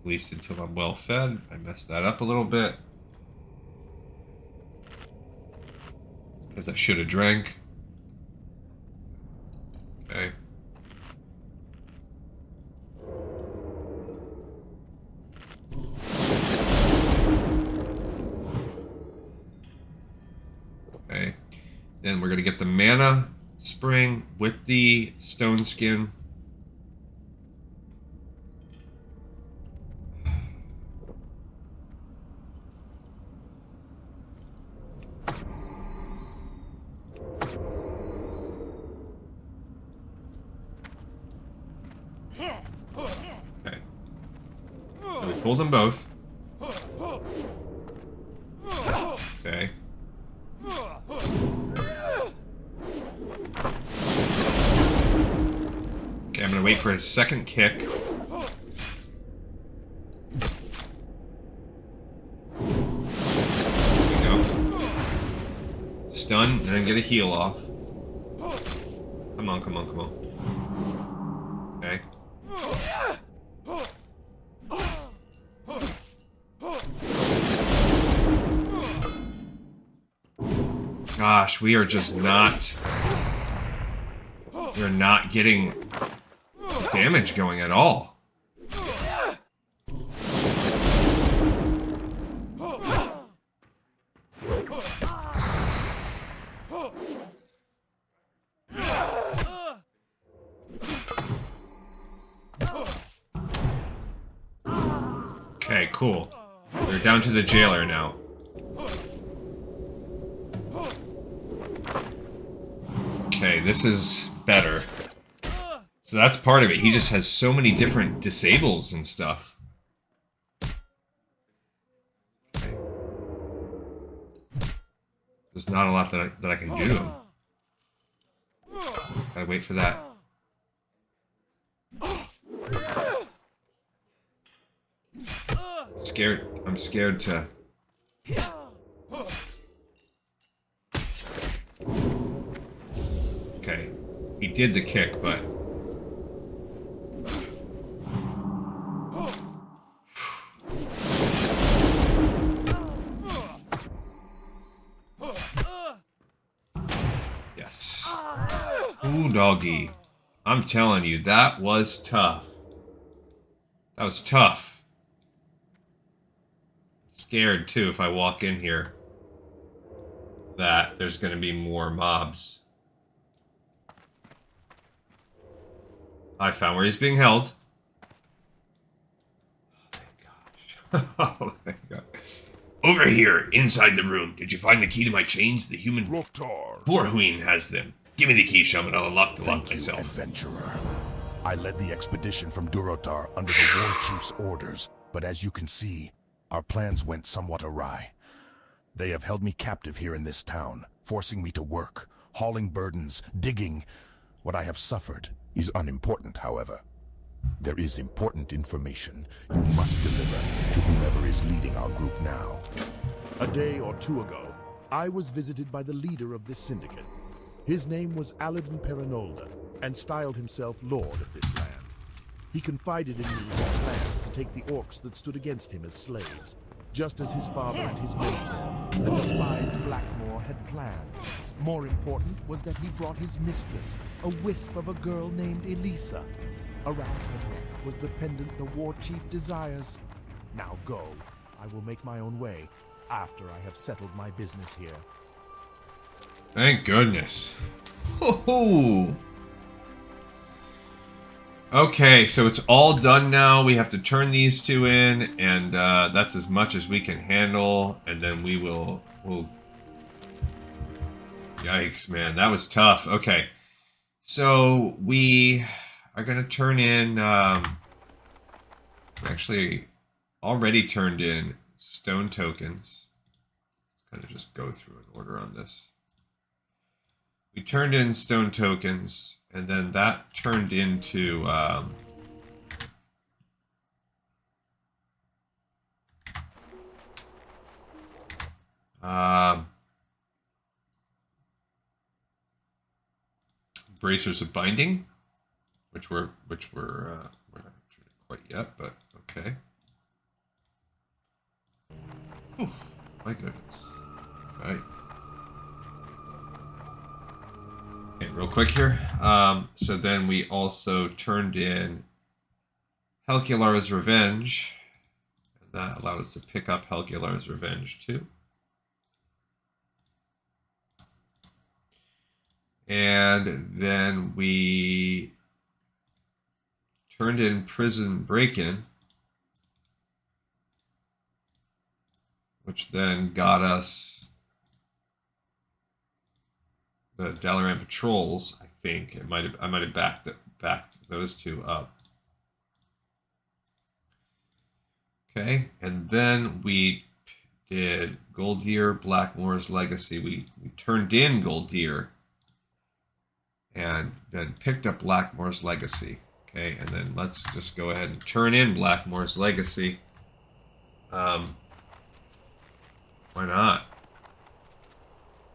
At least until I'm well fed. I messed that up a little bit. Because I should have drank. Okay. Okay. Then we're going to get the mana spring with the stone skin. Okay. So we pulled them both. Okay. Okay, I'm gonna wait for his second kick. There we go. Stun, and then get a heal off. Come on, come on, come on. Okay. Gosh, we are just not... We're not getting damage going at all. Okay, cool. We're down to the jailer now. Okay, this is better. So that's part of it. He just has so many different disables and stuff. Okay. There's not a lot that I can do to him. Gotta wait for that. I'm scared to... Okay. He did the kick, but... Yes. Ooh, doggy. I'm telling you, that was tough. That was tough. Scared, too, if I walk in here, that there's going to be more mobs. I found where he's being held. Oh, my gosh. Oh, my God. Over here, inside the room. Did you find the key to my chains? The human... Gol'dir. Borhuin has them. Give me the key, Shaman. I'll unlock the lock Thank you, myself. adventurer. I led the expedition from Durotar under the War Chief's orders, but as you can see, our plans went somewhat awry. They have held me captive here in this town, forcing me to work, hauling burdens, digging. What I have suffered is unimportant, however. There is important information you must deliver to whomever is leading our group now. A day or two ago, I was visited by the leader of this syndicate. His name was Dalaran Patrols, and styled himself Lord of this land. He confided in me his plans to take the orcs that stood against him as slaves, just as his father and his mentor, the despised Blackmoore, had planned. More important was that he brought his mistress, a wisp of a girl named Elisa. Around her neck was the pendant the war chief desires. Now go. I will make my own way after I have settled my business here. Thank goodness. Ho-ho. Okay, so it's all done now. We have to turn these two in, and that's as much as we can handle. And then we'll... Yikes, man. That was tough. Okay. So we are going to turn in... actually already turned in stone tokens. Kind of just go through an order on this. We turned in stone tokens, and then that turned into bracers of binding, which we're not quite yet, but okay. Whew, my goodness. All right. Okay, real quick here. So then we also turned in Hecular's Revenge. And that allowed us to pick up Hecular's Revenge too. And then we turned in Prison Break-In, which then got us the Dalaran Patrols. I think I might have backed those two up. Okay, and then we did Gol'dir, Blackmoore's Legacy. We turned in Gol'dir and then picked up Blackmoore's Legacy. Okay, and then let's just go ahead and turn in Blackmoore's Legacy. Why not?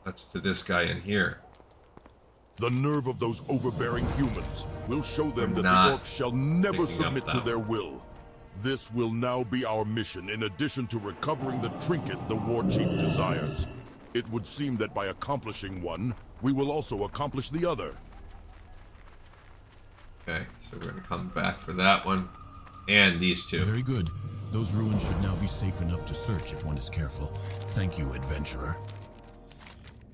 That's to this guy in here. The nerve of those overbearing humans will show them that the orcs shall never submit to their will. This will now be our mission, in addition to recovering the trinket the war chief desires. It would seem that by accomplishing one, we will also accomplish the other. Okay, so we're going to come back for that one. And these two. Very good. Those ruins should now be safe enough to search if one is careful. Thank you, adventurer.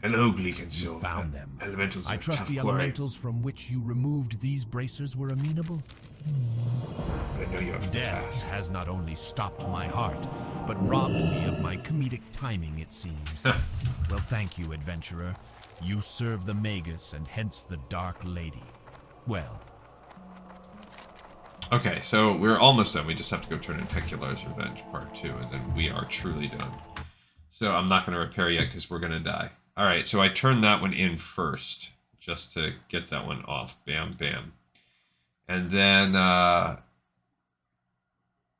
Hello, Gleek and Silver. Found them. Elementals. I trust the elementals from which you removed these bracers were amenable? I know you have Death has not only stopped my heart, but robbed me of my comedic timing, it seems. Well, thank you, adventurer. You serve the Magus and hence the Dark Lady. Well. Okay, so we're almost done. We just have to go turn in Hecular's Revenge Part 2, and then we are truly done. So I'm not going to repair yet because we're going to die. Alright, so I turned that one in first, just to get that one off. Bam, bam. And then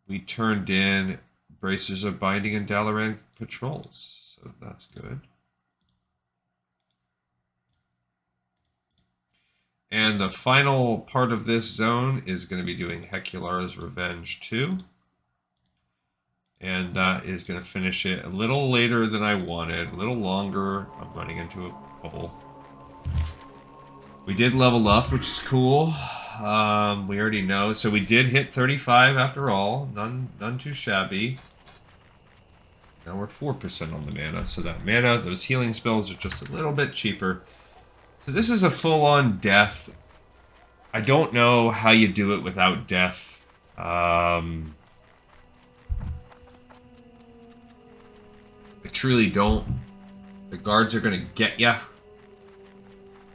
we turned in Bracers of Binding and Dalaran Patrols. So that's good. And the final part of this zone is going to be doing Hecular's Revenge 2. And that is going to finish it a little later than I wanted, a little longer. I'm running into a bubble. We did level up, which is cool. We already know. So we did hit 35 after all. None too shabby. Now we're 4% on the mana. So that mana, those healing spells are just a little bit cheaper. So this is a full-on death. I don't know how you do it without death. I truly don't. The guards are going to get ya.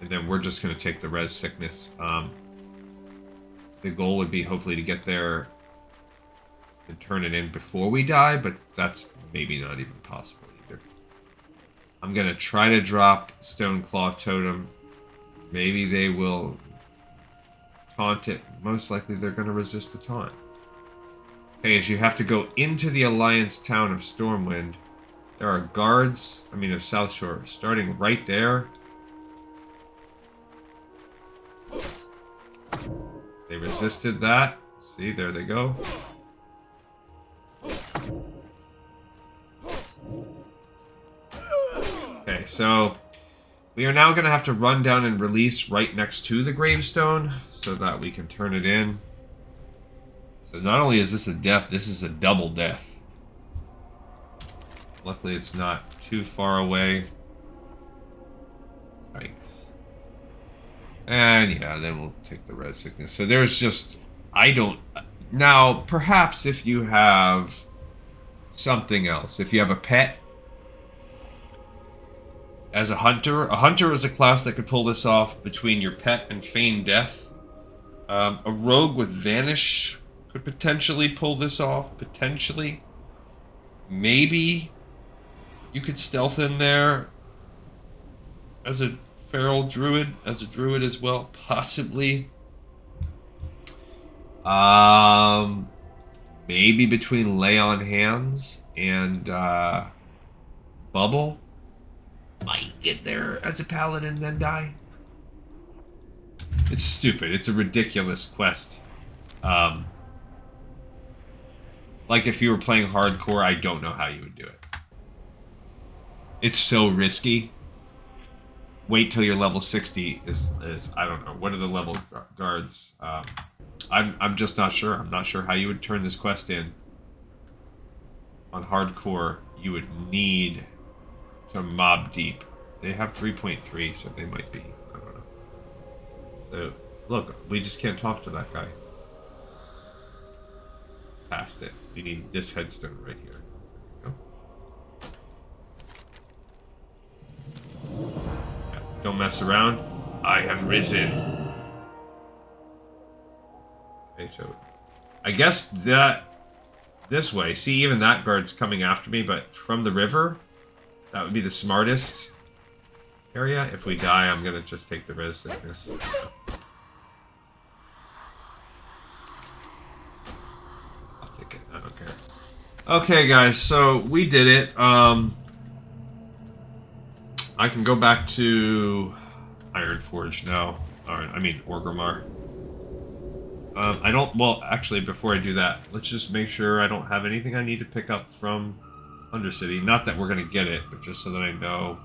And then we're just going to take the res sickness. The goal would be hopefully to get there and turn it in before we die, but that's maybe not even possible either. I'm going to try to drop Stone Claw Totem. Maybe they will taunt it. Most likely they're going to resist the taunt. Okay, as you have to go into the Alliance town of Stormwind. There are guards, of South Shore, starting right there. They resisted that. See, there they go. so we are now going to have to run down and release right next to the gravestone so that we can turn it in. So not only is this a death, this is a double death. Luckily it's not too far away. Yikes. And yeah, then we'll take the red sickness. So there's just, I don't, now perhaps if you have something else, if you have a pet, as a hunter is a class that could pull this off between your pet and feign death. A rogue with vanish could potentially pull this off, potentially. Maybe you could stealth in there as a feral druid, as a druid as well, possibly. Maybe between lay on hands and bubble. Might get there as a paladin, then die. It's stupid. It's a ridiculous quest. Like if you were playing hardcore, I don't know how you would do it. It's so risky. Wait till you're level 60 is I don't know. What are the level guards? I'm just not sure. I'm not sure how you would turn this quest in. On hardcore, you would need to mob deep. They have 3.3, so they might be. I don't know. So, look, we just can't talk to that guy. Past it. We need this headstone right here. Yeah, don't mess around. I have risen. Okay, so I guess that this way. See, even that guard's coming after me, but from the river. That would be the smartest area. If we die, I'm going to just take the res sickness. I'll take it. I don't care. Okay, guys. So, we did it. I can go back to Ironforge now. I mean, Orgrimmar. I don't... Well, actually, before I do that, let's just make sure I don't have anything I need to pick up from Undercity. Not that we're going to get it, but just so that I know.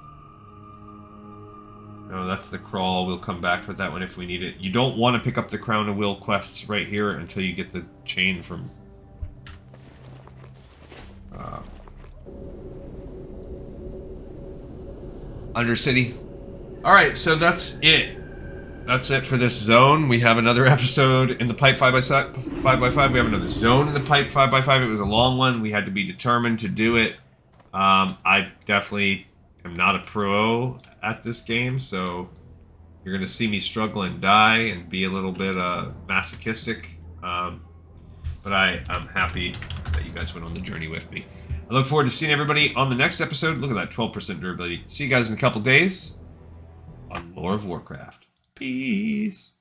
No, that's the crawl. We'll come back with that one if we need it. You don't want to pick up the Crown of Will quests right here until you get the chain from... Undercity. Alright, so that's it. That's it for this zone. We have another episode in the pipe 5x5. We have another zone in the pipe 5x5. It was a long one. We had to be determined to do it. I definitely am not a pro at this game, so you're going to see me struggle and die and be a little bit masochistic. But I'm happy that you guys went on the journey with me. I look forward to seeing everybody on the next episode. Look at that 12% durability. See you guys in a couple days on more of Warcraft. Peace.